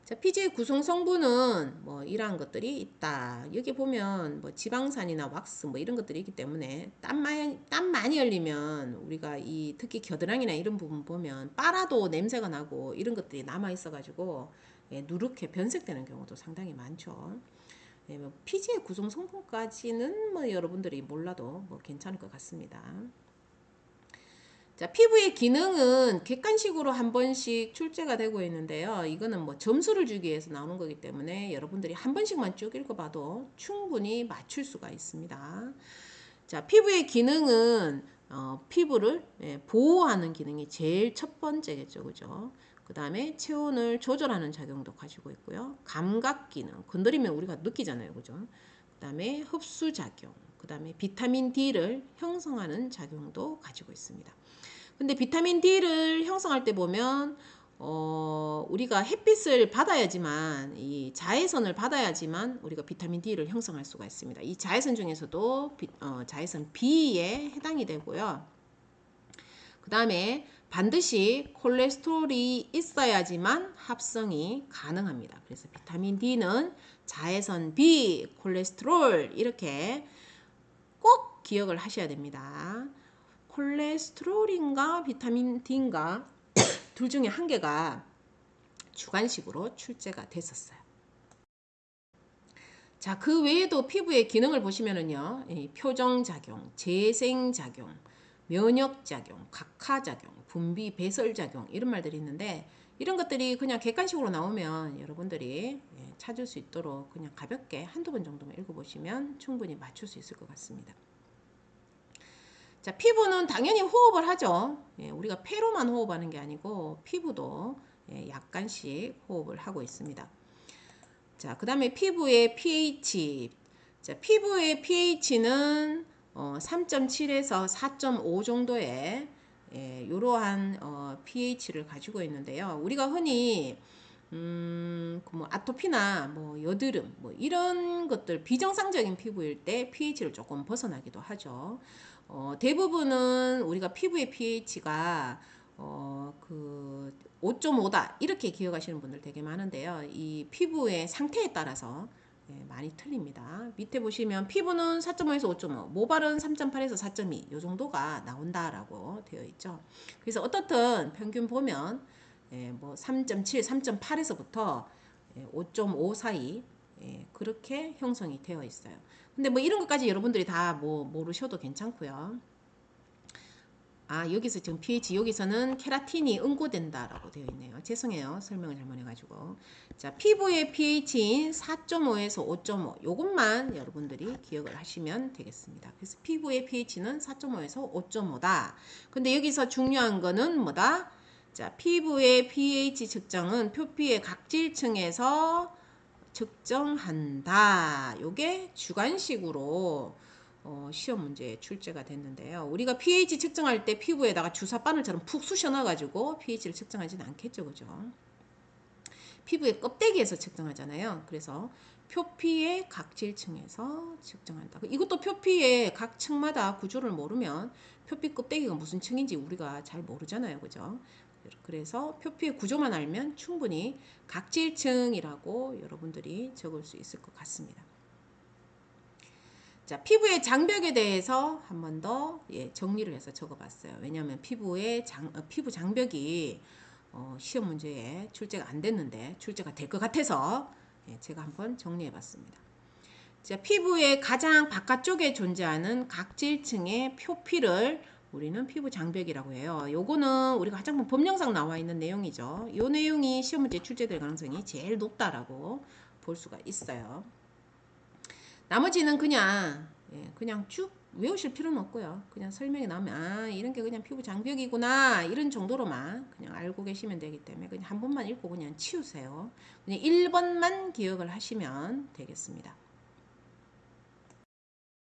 자, 피지의 구성 성분은 뭐 이러한 것들이 있다. 여기 보면 뭐 지방산이나 왁스 뭐 이런 것들이 있기 때문에 땀 많이 흘리면 우리가 이 특히 겨드랑이나 이런 부분 보면 빨아도 냄새가 나고 이런 것들이 남아 있어 가지고 예, 누렇게 변색되는 경우도 상당히 많죠. 예, 뭐 피지의 구성 성분까지는 뭐 여러분들이 몰라도 뭐 괜찮을 것 같습니다. 자, 피부의 기능은 객관식으로 한 번씩 출제가 되고 있는데요. 이거는 뭐 점수를 주기 위해서 나오는 거기 때문에 여러분들이 한 번씩만 쭉 읽어봐도 충분히 맞출 수가 있습니다. 자, 피부의 기능은 피부를 보호하는 기능이 제일 첫 번째겠죠, 그죠? 그 다음에 체온을 조절하는 작용도 가지고 있고요. 감각 기능, 건드리면 우리가 느끼잖아요, 그죠? 그 다음에 흡수 작용, 그 다음에 비타민 D를 형성하는 작용도 가지고 있습니다. 근데 비타민 D를 형성할 때 보면 우리가 햇빛을 받아야지만 이 자외선을 받아야지만 우리가 비타민 D를 형성할 수가 있습니다. 이 자외선 중에서도 자외선 B에 해당이 되고요. 그 다음에 반드시 콜레스테롤이 있어야지만 합성이 가능합니다. 그래서 비타민 D는 자외선 B, 콜레스테롤 이렇게 꼭 기억을 하셔야 됩니다. 콜레스테롤인가 비타민 D인가 둘 중에 한 개가 주관식으로 출제가 됐었어요. 자, 그 외에도 피부의 기능을 보시면은요, 표정작용, 재생작용, 면역작용, 각하작용, 분비 배설작용 이런 말들이 있는데 이런 것들이 그냥 객관식으로 나오면 여러분들이 찾을 수 있도록 그냥 가볍게 한두 번 정도만 읽어보시면 충분히 맞출 수 있을 것 같습니다. 자, 피부는 당연히 호흡을 하죠. 우리가 폐로만 호흡하는 게 아니고 피부도 약간씩 호흡을 하고 있습니다. 자, 그 다음에 피부의 pH. 자, 피부의 pH는 3.7에서 4.5 정도의 이러한 pH를 가지고 있는데요. 우리가 흔히 뭐 아토피나 뭐 여드름 뭐 이런 것들 비정상적인 피부일 때 pH를 조금 벗어나기도 하죠. 대부분은 우리가 피부의 pH가 그 5.5다 이렇게 기억하시는 분들 되게 많은데요. 이 피부의 상태에 따라서 많이 틀립니다. 밑에 보시면 피부는 4.5에서 5.5, 모발은 3.8에서 4.2 이 정도가 나온다라고 되어 있죠. 그래서 어떻든 평균 보면 뭐 3.7, 3.8에서부터 5.5 사이 그렇게 형성이 되어 있어요. 근데 뭐 이런 것까지 여러분들이 다 뭐 모르셔도 괜찮고요. 아, 여기서 지금 pH 여기서는 케라틴이 응고된다라고 되어 있네요. 죄송해요. 설명을 잘못해가지고. 자, 피부의 pH인 4.5에서 5.5 요것만 여러분들이 기억을 하시면 되겠습니다. 그래서 피부의 pH는 4.5에서 5.5다. 근데 여기서 중요한 거는 뭐다? 자, 피부의 pH 측정은 표피의 각질층에서 측정한다. 요게 주관식으로 시험 문제에 출제가 됐는데요. 우리가 pH 측정할 때 피부에다가 주사 바늘처럼 푹 쑤셔 넣어가지고 pH를 측정하지는 않겠죠, 그죠? 피부의 껍데기에서 측정하잖아요. 그래서 표피의 각질층에서 측정한다. 이것도 표피의 각 층마다 구조를 모르면 표피 껍데기가 무슨 층인지 우리가 잘 모르잖아요, 그죠? 그래서 표피의 구조만 알면 충분히 각질층이라고 여러분들이 적을 수 있을 것 같습니다. 자, 피부의 장벽에 대해서 한 번 더 정리를 해서 적어봤어요. 왜냐하면 피부 장벽이 시험 문제에 출제가 안 됐는데 출제가 될 것 같아서 제가 한번 정리해봤습니다. 자, 피부의 가장 바깥쪽에 존재하는 각질층의 표피를 우리는 피부 장벽이라고 해요. 요거는 우리가 화장품 법령상 나와 있는 내용이죠. 이 내용이 시험 문제 출제될 가능성이 제일 높다라고 볼 수가 있어요. 나머지는 그냥 쭉 외우실 필요는 없고요. 그냥 설명이 나오면 아 이런 게 그냥 피부 장벽이구나 이런 정도로만 그냥 알고 계시면 되기 때문에 그냥 한 번만 읽고 그냥 치우세요. 그냥 1번만 기억을 하시면 되겠습니다.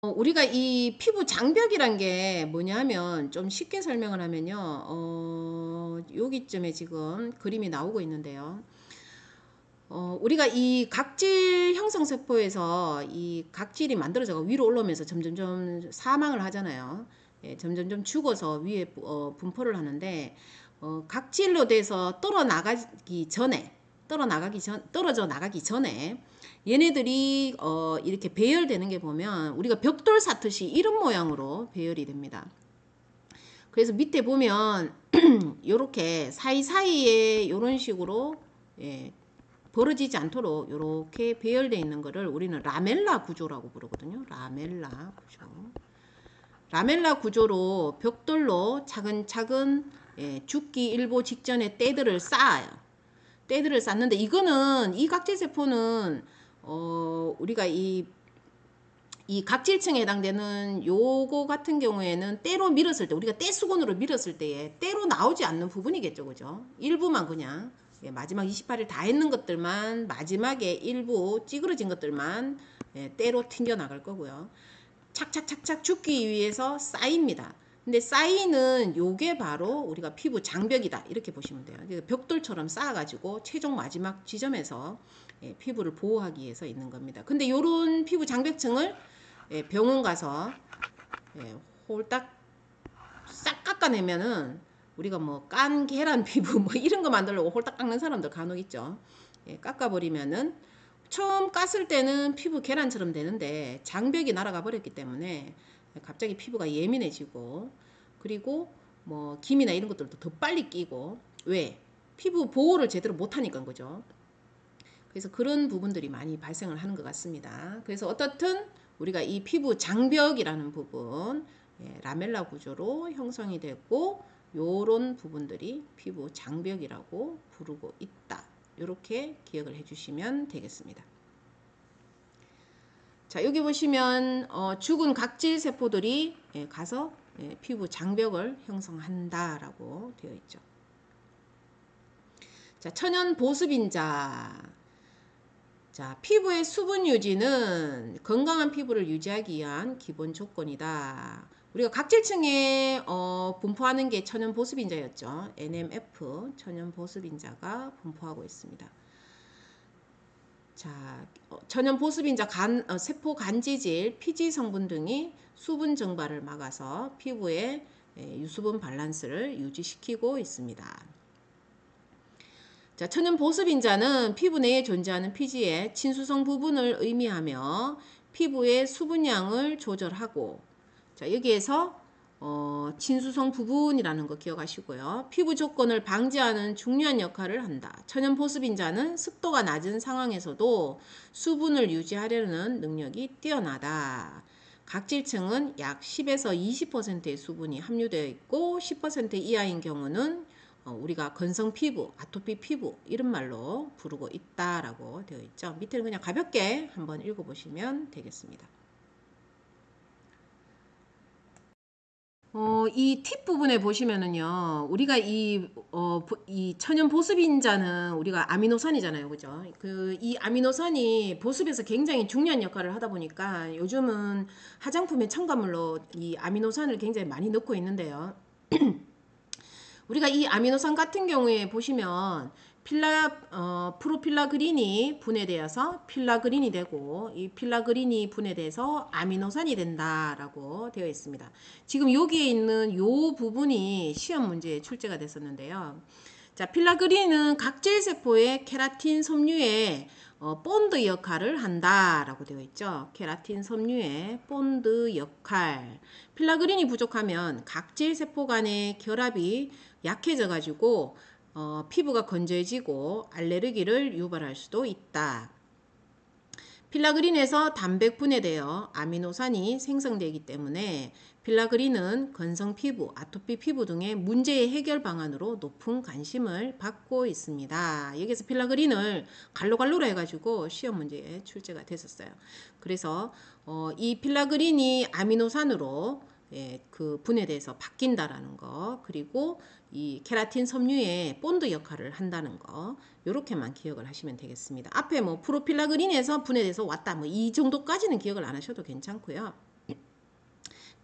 우리가 이 피부 장벽이란 게 뭐냐면 좀 쉽게 설명을 하면요. 여기쯤에 지금 그림이 나오고 있는데요. 우리가 이 각질 형성 세포에서 이 각질이 만들어져가 위로 올라오면서 점점점 사망을 하잖아요. 예, 점점점 죽어서 위에 분포를 하는데 각질로 돼서 떨어져 나가기 전에 얘네들이 이렇게 배열되는 게 보면 우리가 벽돌 쌓듯이 이런 모양으로 배열이 됩니다. 그래서 밑에 보면 요렇게 사이사이에 요런 식으로 예, 벌어지지 않도록 이렇게 배열되어 있는 거를 우리는 라멜라 구조라고 부르거든요. 라멜라 구조. 라멜라 구조로 벽돌로 차근차근 죽기 일보 직전에 때들을 쌓아요. 때들을 쌓는데 이거는 이 각질세포는 우리가 이 각질층에 해당되는 요거 같은 경우에는 때로 밀었을 때 우리가 때수건으로 밀었을 때에 때로 나오지 않는 부분이겠죠. 그죠? 일부만 그냥 마지막 28일 다 했는 것들만 마지막에 일부 찌그러진 것들만 때로 튕겨 나갈 거고요. 착착착착 죽기 위해서 쌓입니다. 근데 쌓이는 요게 바로 우리가 피부 장벽이다 이렇게 보시면 돼요. 벽돌처럼 쌓아가지고 최종 마지막 지점에서 피부를 보호하기 위해서 있는 겁니다. 근데 요런 피부 장벽층을 병원 가서 홀딱 싹 깎아내면은 우리가 뭐 깐 계란 피부 뭐 이런 거 만들려고 홀딱 깎는 사람들 간혹 있죠. 깎아버리면은 처음 깠을 때는 피부 계란처럼 되는데 장벽이 날아가 버렸기 때문에 갑자기 피부가 예민해지고 그리고 뭐 김이나 이런 것들도 더 빨리 끼고 왜? 피부 보호를 제대로 못하니까 그죠. 그래서 그런 부분들이 많이 발생을 하는 것 같습니다. 그래서 어떻든 우리가 이 피부 장벽이라는 부분 라멜라 구조로 형성이 되고 요런 부분들이 피부 장벽이라고 부르고 있다. 이렇게 기억을 해주시면 되겠습니다. 자 여기 보시면 죽은 각질 세포들이 가서 피부 장벽을 형성한다라고 되어 있죠. 자 천연 보습인자. 자, 피부의 수분 유지는 건강한 피부를 유지하기 위한 기본 조건이다. 우리가 각질층에 분포하는 게 천연 보습인자였죠. NMF 천연 보습인자가 분포하고 있습니다. 자, 천연 보습인자 세포 간지질, 피지 성분 등이 수분 증발을 막아서 피부의 유수분 밸런스를 유지시키고 있습니다. 자, 천연 보습인자는 피부 내에 존재하는 피지의 친수성 부분을 의미하며 피부의 수분량을 조절하고 자, 여기에서 친수성 부분이라는 거 기억하시고요. 피부 조건을 방지하는 중요한 역할을 한다. 천연 보습인자는 습도가 낮은 상황에서도 수분을 유지하려는 능력이 뛰어나다. 각질층은 약 10에서 20%의 수분이 함유되어 있고 10% 이하인 경우는 우리가 건성 피부, 아토피 피부 이런 말로 부르고 있다라고 되어 있죠. 밑에는 그냥 가볍게 한번 읽어보시면 되겠습니다. 이 팁 부분에 보시면은요, 우리가 이 천연 보습인자는 우리가 아미노산이잖아요. 그죠? 이 아미노산이 보습에서 굉장히 중요한 역할을 하다 보니까 요즘은 화장품의 첨가물로 이 아미노산을 굉장히 많이 넣고 있는데요. 우리가 이 아미노산 같은 경우에 보시면 프로필라그린이 분해되어서 필라그린이 되고 이 필라그린이 분해돼서 아미노산이 된다라고 되어 있습니다. 지금 여기에 있는 요 부분이 시험 문제에 출제가 됐었는데요. 자, 필라그린은 각질세포의 케라틴 섬유의 본드 역할을 한다라고 되어 있죠. 케라틴 섬유의 본드 역할. 필라그린이 부족하면 각질세포 간의 결합이 약해져 가지고 피부가 건조해지고 알레르기를 유발할 수도 있다. 필라그린에서 단백 분해되어 아미노산이 생성되기 때문에 필라그린은 건성 피부, 아토피 피부 등의 문제의 해결 방안으로 높은 관심을 받고 있습니다. 여기서 필라그린을 갈로갈로로 해가지고 시험 문제에 출제가 됐었어요. 그래서 이 필라그린이 아미노산으로 그 분해돼서 바뀐다라는 거, 그리고 이 케라틴 섬유의 본드 역할을 한다는 거, 요렇게만 기억을 하시면 되겠습니다. 앞에 뭐 프로필라그린에서 분해돼서 왔다, 뭐 이 정도까지는 기억을 안 하셔도 괜찮고요.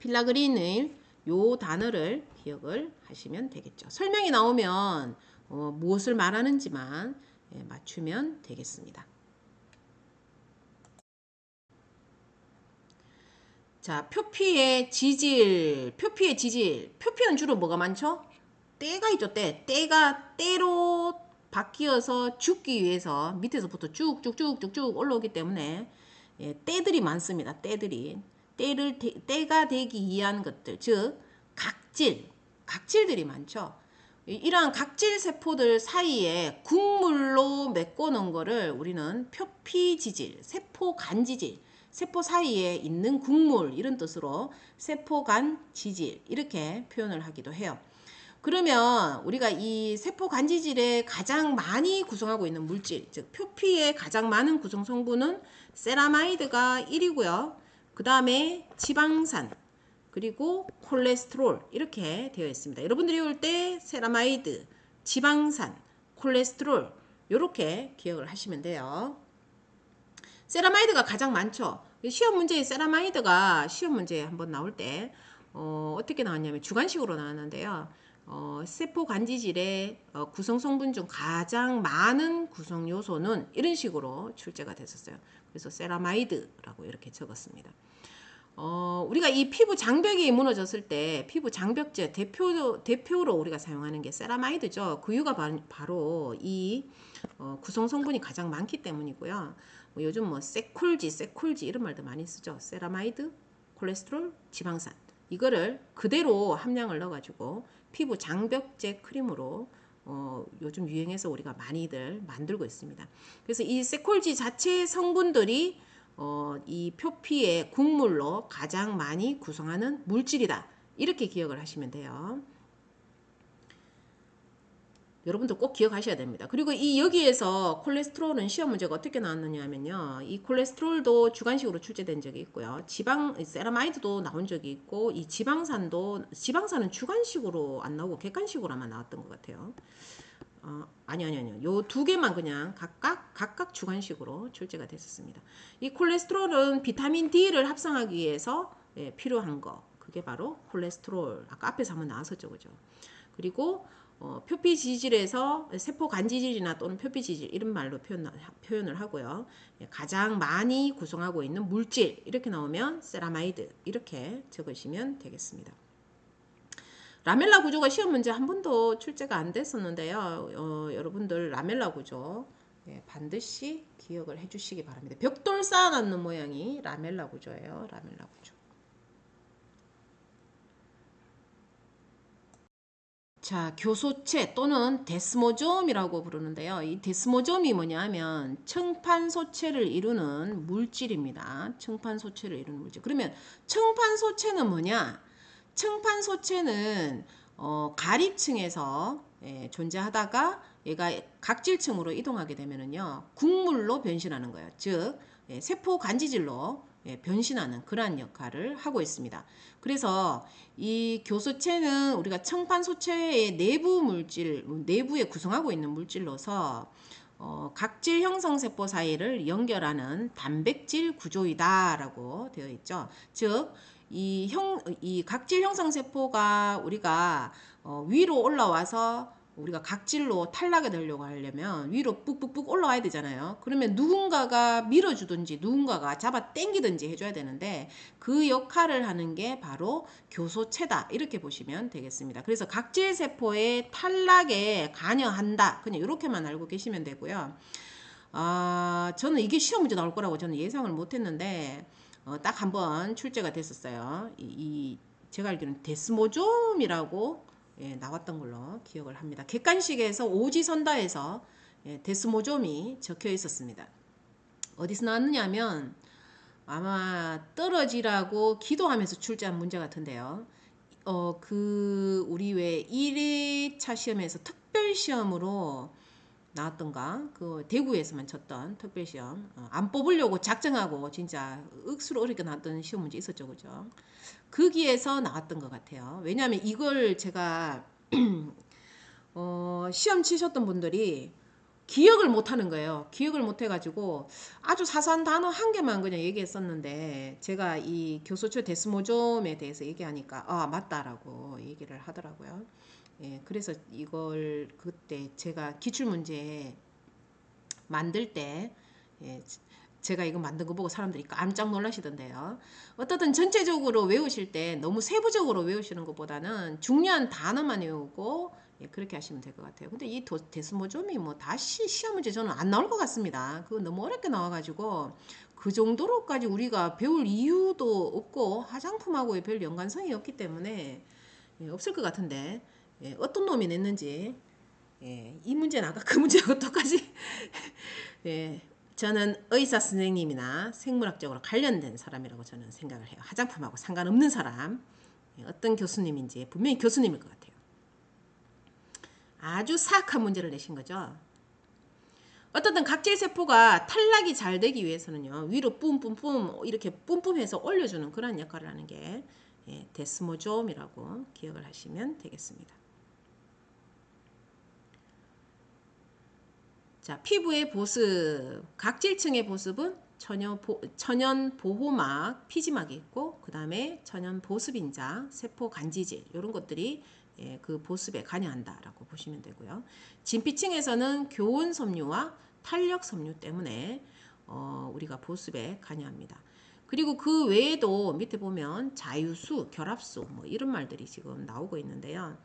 필라그린을 요 단어를 기억을 하시면 되겠죠. 설명이 나오면 무엇을 말하는지만 맞추면 되겠습니다. 자, 표피의 지질. 표피는 주로 뭐가 많죠? 때가 있죠, 때. 때가 때로 바뀌어서 죽기 위해서 밑에서부터 쭉쭉쭉쭉쭉 올라오기 때문에 때들이 많습니다. 때들이. 때가 되기 위한 것들, 즉 각질들이 많죠. 이러한 각질 세포들 사이에 국물로 메꿔놓은 거를 우리는 표피지질, 세포간지질, 세포 사이에 있는 국물 이런 뜻으로 세포간지질 이렇게 표현을 하기도 해요. 그러면 우리가 이 세포간지질에 가장 많이 구성하고 있는 물질, 즉 표피의 가장 많은 구성 성분은 세라마이드가 1이고요. 그 다음에 지방산, 그리고 콜레스테롤 이렇게 되어 있습니다. 여러분들이 올 때 세라마이드, 지방산, 콜레스테롤 이렇게 기억을 하시면 돼요. 세라마이드가 가장 많죠. 시험 문제에 세라마이드가 시험 문제에 한번 나올 때 어떻게 나왔냐면 주관식으로 나왔는데요. 세포 간지질의 구성 성분 중 가장 많은 구성 요소는 이런 식으로 출제가 됐었어요. 그래서 세라마이드라고 이렇게 적었습니다. 우리가 이 피부 장벽이 무너졌을 때 피부 장벽제 대표로 우리가 사용하는 게 세라마이드죠. 그 이유가 바로 이 구성 성분이 가장 많기 때문이고요. 요즘 뭐 세콜지 이런 말도 많이 쓰죠. 세라마이드, 콜레스테롤, 지방산 이거를 그대로 함량을 넣어가지고 피부 장벽제 크림으로 요즘 유행해서 우리가 많이들 만들고 있습니다. 그래서 이 세콜지 자체 성분들이 이 표피의 국물로 가장 많이 구성하는 물질이다. 이렇게 기억을 하시면 돼요. 여러분들 꼭 기억하셔야 됩니다. 그리고 이 여기에서 콜레스테롤은 시험 문제가 어떻게 나왔느냐 하면요. 이 콜레스테롤도 주관식으로 출제된 적이 있고요. 세라마이드도 나온 적이 있고 이 지방산은 주관식으로 안 나오고 객관식으로만 나왔던 것 같아요. 아니요. 요 두 개만 그냥 각각 주관식으로 출제가 됐었습니다. 이 콜레스테롤은 비타민 D를 합성하기 위해서 필요한 거. 그게 바로 콜레스테롤. 아까 앞에서 한번 나왔었죠. 그죠? 그리고 표피 지질에서 세포 간지질이나 또는 표피 지질 이런 말로 표현을 하고요. 가장 많이 구성하고 있는 물질 이렇게 나오면 세라마이드 이렇게 적으시면 되겠습니다. 라멜라 구조가 시험 문제 한 번도 출제가 안 됐었는데요. 여러분들 라멜라 구조 반드시 기억을 해주시기 바랍니다. 벽돌 쌓아놓는 모양이 라멜라 구조예요. 라멜라 구조. 자, 교소체 또는 데스모좀이라고 부르는데요. 이 데스모좀이 뭐냐 하면 청판소체를 이루는 물질입니다. 청판소체를 이루는 물질. 그러면 청판소체는 뭐냐? 청판소체는 가립층에서 존재하다가 얘가 각질층으로 이동하게 되면은요 국물로 변신하는 거예요. 즉 세포 간지질로 변신하는 그러한 역할을 하고 있습니다. 그래서 이 교소체는 우리가 청판소체의 내부 물질, 내부에 구성하고 있는 물질로서 각질 형성 세포 사이를 연결하는 단백질 구조이다라고 되어 있죠. 즉, 이 각질 형성 세포가 우리가 위로 올라와서 우리가 각질로 탈락이 되려고 하려면 위로 뿍뿍뿍 올라와야 되잖아요. 그러면 누군가가 밀어주든지 누군가가 잡아 당기든지 해줘야 되는데 그 역할을 하는 게 바로 교소체다. 이렇게 보시면 되겠습니다. 그래서 각질 세포의 탈락에 관여한다. 그냥 이렇게만 알고 계시면 되고요. 저는 이게 시험 문제 나올 거라고 저는 예상을 못했는데 딱 한 번 출제가 됐었어요. 제가 알기로는 데스모좀이라고 나왔던 걸로 기억을 합니다. 객관식에서 오지선다에서 데스모좀이 적혀 있었습니다. 어디서 나왔느냐 하면 아마 떨어지라고 기도하면서 출제한 문제 같은데요. 우리 왜 1회차 시험에서 특별시험으로 나왔던가 그 대구에서만 쳤던 특별시험 안 뽑으려고 작정하고 진짜 억수로 어렵게 나왔던 시험 문제 있었죠. 그죠? 거기에서 나왔던 것 같아요. 왜냐하면 이걸 제가 시험 치셨던 분들이 기억을 못 하는 거예요. 기억을 못 해가지고 아주 사소한 단어 한 개만 그냥 얘기했었는데 제가 이 교소초 데스모좀에 대해서 얘기하니까 아 맞다라고 얘기를 하더라고요. 예, 그래서 이걸 그때 제가 기출문제 만들 때 예, 제가 이거 만든 거 보고 사람들이 깜짝 놀라시던데요. 어떻든 전체적으로 외우실 때 너무 세부적으로 외우시는 것보다는 중요한 단어만 외우고 예, 그렇게 하시면 될 것 같아요. 근데 이 데스모즘이 뭐 다시 시험 문제 저는 안 나올 것 같습니다. 그거 너무 어렵게 나와가지고 그 정도로까지 우리가 배울 이유도 없고 화장품하고의 별 연관성이 없기 때문에 예, 없을 것 같은데 예, 어떤 놈이 냈는지 예, 이 문제는 아까 그 문제하고 똑같이 예, 저는 의사 선생님이나 생물학적으로 관련된 사람이라고 저는 생각을 해요. 화장품하고 상관없는 사람. 예, 어떤 교수님인지 분명히 교수님일 것 같아요. 아주 사악한 문제를 내신 거죠. 어떻든 각질 세포가 탈락이 잘 되기 위해서는요. 위로 뿜뿜뿜 이렇게 뿜뿜해서 올려주는 그런 역할을 하는 게 예, 데스모좀이라고 기억을 하시면 되겠습니다. 자, 피부의 보습, 각질층의 보습은 천연 보호막, 피지막이 있고 그 다음에 천연 보습인자, 세포 간지질 이런 것들이 예, 그 보습에 관여한다라고 보시면 되고요. 진피층에서는 교온 섬유와 탄력 섬유 때문에 우리가 보습에 관여합니다. 그리고 그 외에도 밑에 보면 자유수, 결합수 뭐 이런 말들이 지금 나오고 있는데요.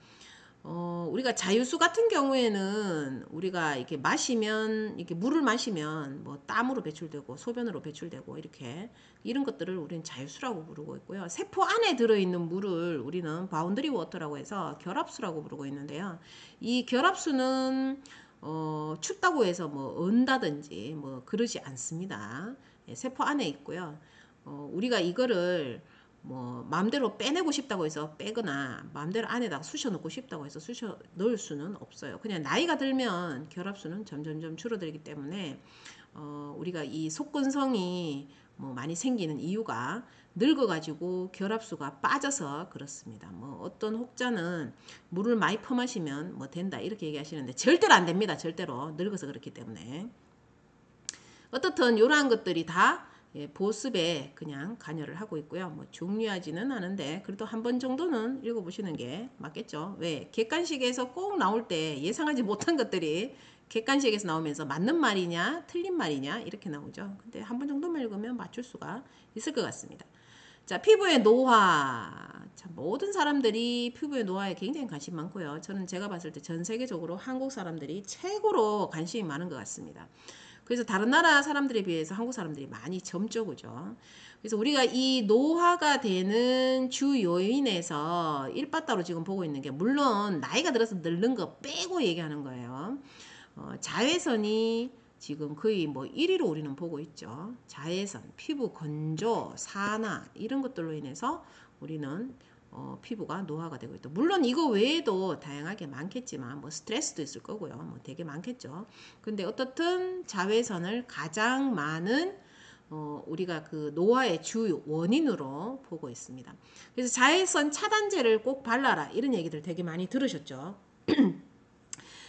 우리가 자유수 같은 경우에는 우리가 이렇게 마시면, 이렇게 물을 마시면 뭐 땀으로 배출되고 소변으로 배출되고 이렇게 이런 것들을 우리는 자유수라고 부르고 있고요. 세포 안에 들어있는 물을 우리는 바운더리 워터라고 해서 결합수라고 부르고 있는데요. 이 결합수는 춥다고 해서 뭐 언다든지 뭐 그러지 않습니다. 예, 세포 안에 있고요. 우리가 이거를 뭐 마음대로 빼내고 싶다고 해서 빼거나 마음대로 안에다가 쑤셔 넣고 싶다고 해서 쑤셔 넣을 수는 없어요. 그냥 나이가 들면 결합수는 점점점 줄어들기 때문에 우리가 이 속근성이 뭐 많이 생기는 이유가 늙어가지고 결합수가 빠져서 그렇습니다. 뭐 어떤 혹자는 물을 많이 퍼마시면 뭐 된다 이렇게 얘기하시는데 절대로 안 됩니다. 절대로 늙어서 그렇기 때문에 어떻든 이러한 것들이 다 예, 보습에 그냥 관여를 하고 있고요. 뭐 중요하지는 않은데 그래도 한 번 정도는 읽어보시는 게 맞겠죠. 왜? 객관식에서 꼭 나올 때 예상하지 못한 것들이 객관식에서 나오면서 맞는 말이냐 틀린 말이냐 이렇게 나오죠. 근데 한 번 정도만 읽으면 맞출 수가 있을 것 같습니다. 자, 피부의 노화. 자, 모든 사람들이 피부의 노화에 굉장히 관심 많고요. 저는 제가 봤을 때 전 세계적으로 한국 사람들이 최고로 관심이 많은 것 같습니다. 그래서 다른 나라 사람들에 비해서 한국 사람들이 많이 젊죠, 그죠? 그래서 우리가 이 노화가 되는 주 요인에서 일바따로 지금 보고 있는 게 물론 나이가 들어서 늙는 거 빼고 얘기하는 거예요. 자외선이 지금 거의 뭐 1위로 우리는 보고 있죠. 자외선, 피부 건조, 산화 이런 것들로 인해서 우리는 피부가 노화가 되고 있다. 물론 이거 외에도 다양하게 많겠지만 뭐 스트레스도 있을 거고요. 뭐 되게 많겠죠. 근데 어떻든 자외선을 가장 많은 우리가 그 노화의 주 원인으로 보고 있습니다. 그래서 자외선 차단제를 꼭 발라라 이런 얘기들 되게 많이 들으셨죠.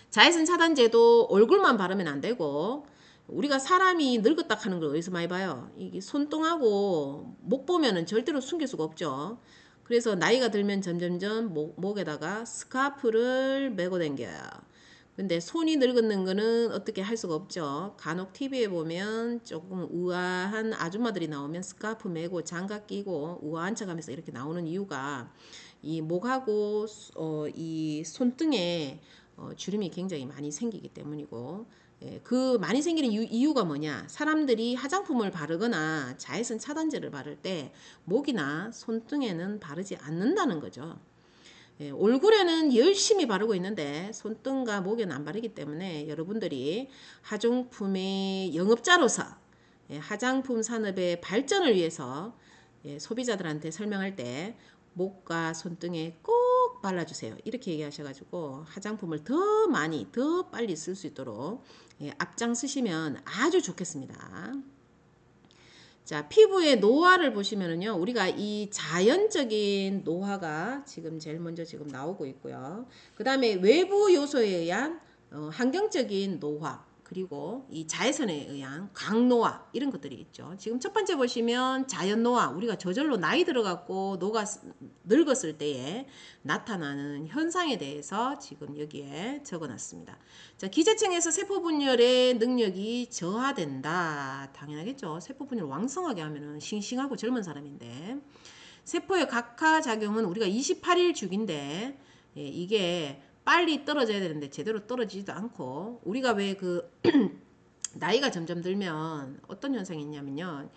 자외선 차단제도 얼굴만 바르면 안 되고 우리가 사람이 늙었다 하는 걸 어디서 많이 봐요. 이게 손등하고 목 보면은 절대로 숨길 수가 없죠. 그래서 나이가 들면 점점점 목에다가 스카프를 메고 댕겨요. 근데 손이 늙는 거는 어떻게 할 수가 없죠. 간혹 TV에 보면 조금 우아한 아줌마들이 나오면 스카프 메고 장갑 끼고 우아한 척하면서 이렇게 나오는 이유가 이 목하고 이 손등에 주름이 굉장히 많이 생기기 때문이고 예, 그 많이 생기는 이유가 뭐냐? 사람들이 화장품을 바르거나 자외선 차단제를 바를 때 목이나 손등에는 바르지 않는다는 거죠. 예, 얼굴에는 열심히 바르고 있는데 손등과 목에는 안 바르기 때문에 여러분들이 화장품의 영업자로서 예, 화장품 산업의 발전을 위해서 예, 소비자들한테 설명할 때 목과 손등에 꼭 발라주세요. 이렇게 얘기하셔가지고 화장품을 더 많이 더 빨리 쓸 수 있도록 예, 앞장서시면 아주 좋겠습니다. 자, 피부의 노화를 보시면은요, 우리가 이 자연적인 노화가 지금 제일 먼저 지금 나오고 있고요. 그 다음에 외부 요소에 의한 환경적인 노화, 그리고 이 자외선에 의한 강노화 이런 것들이 있죠. 지금 첫 번째 보시면 자연노화, 우리가 저절로 나이 들어갖고 늙었을 때에 나타나는 현상에 대해서 지금 여기에 적어놨습니다. 자, 기저층에서 세포 분열의 능력이 저하된다. 당연하겠죠. 세포 분열 왕성하게 하면은 싱싱하고 젊은 사람인데, 세포의 각하 작용은 우리가 28일 주기인데, 이게 빨리 떨어져야 되는데 제대로 떨어지지도 않고, 우리가 왜 나이가 점점 들면 어떤 현상이 있냐면요.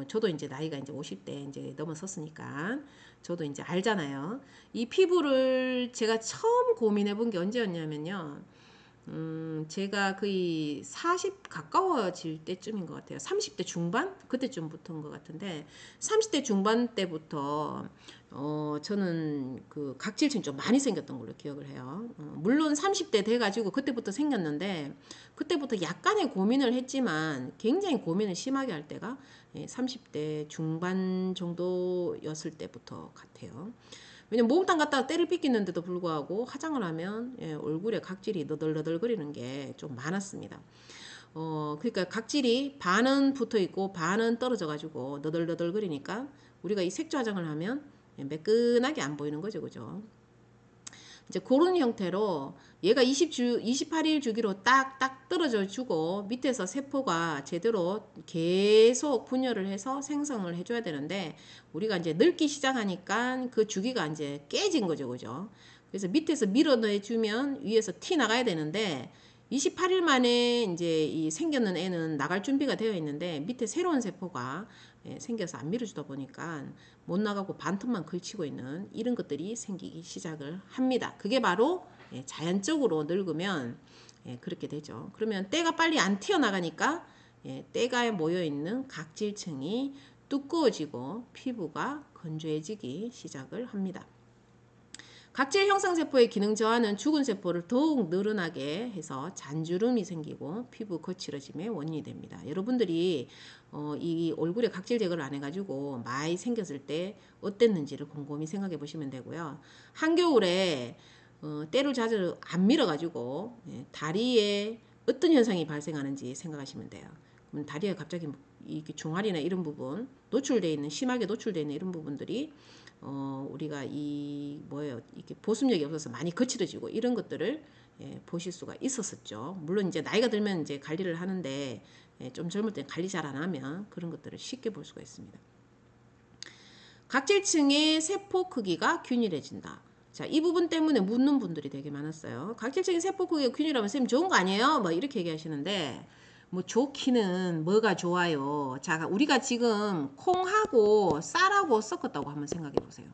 저도 이제 나이가 이제 50대 이제 넘어섰으니까 저도 이제 알잖아요. 이 피부를 제가 처음 고민해 본 게 언제였냐면요. 제가 거의 40 가까워질 때쯤인 것 같아요. 30대 중반? 그때쯤부터인 것 같은데, 30대 중반 때부터, 저는 그 각질층이 좀 많이 생겼던 걸로 기억을 해요. 물론 30대 돼가지고 그때부터 생겼는데, 그때부터 약간의 고민을 했지만, 굉장히 고민을 심하게 할 때가 30대 중반 정도였을 때부터 같아요. 왜냐면 목욕탕 갔다가 때를 삐끼는데도 불구하고 화장을 하면 얼굴에 각질이 너덜너덜거리는 게 좀 많았습니다. 그러니까 각질이 반은 붙어 있고 반은 떨어져 가지고 너덜너덜거리니까 우리가 이 색조 화장을 하면 매끈하게 안 보이는 거죠, 그죠? 이제 그런 형태로 얘가 28일 주기로 딱딱 떨어져 주고 밑에서 세포가 제대로 계속 분열을 해서 생성을 해줘야 되는데, 우리가 이제 늙기 시작하니까 그 주기가 이제 깨진 거죠, 그죠? 그래서 밑에서 밀어내주면 위에서 티 나가야 되는데, 28일 만에 이제 이 생겼는 애는 나갈 준비가 되어 있는데 밑에 새로운 세포가 생겨서 안 밀어주다 보니까 못 나가고 반틈만 걸치고 있는 이런 것들이 생기기 시작을 합니다. 그게 바로 자연적으로 늙으면 그렇게 되죠. 그러면 때가 빨리 안 튀어나가니까 때가 모여있는 각질층이 두꺼워지고 피부가 건조해지기 시작을 합니다. 각질 형상세포의 기능 저하는 죽은 세포를 더욱 늘어나게 해서 잔주름이 생기고 피부 거칠어짐의 원인이 됩니다. 여러분들이 이 얼굴에 각질 제거를 안 해가지고 많이 생겼을 때 어땠는지를 곰곰이 생각해 보시면 되고요. 한겨울에 때를 자주 안 밀어가지고 다리에 어떤 현상이 발생하는지 생각하시면 돼요. 그럼 다리에 갑자기 이렇게 종아리나 이런 부분 노출되어 있는, 심하게 노출되어 있는 이런 부분들이 우리가 이렇게 보습력이 없어서 많이 거칠어지고 이런 것들을 보실 수가 있었었죠. 물론 이제 나이가 들면 이제 관리를 하는데 좀 젊을 때 관리 잘 안 하면 그런 것들을 쉽게 볼 수가 있습니다. 각질층의 세포 크기가 균일해진다. 자, 이 부분 때문에 묻는 분들이 되게 많았어요. 각질층의 세포 크기가 균일하면 쌤 좋은 거 아니에요? 뭐 이렇게 얘기하시는데, 뭐 좋기는 뭐가 좋아요. 자, 우리가 지금 콩하고 쌀하고 섞었다고 한번 생각해 보세요.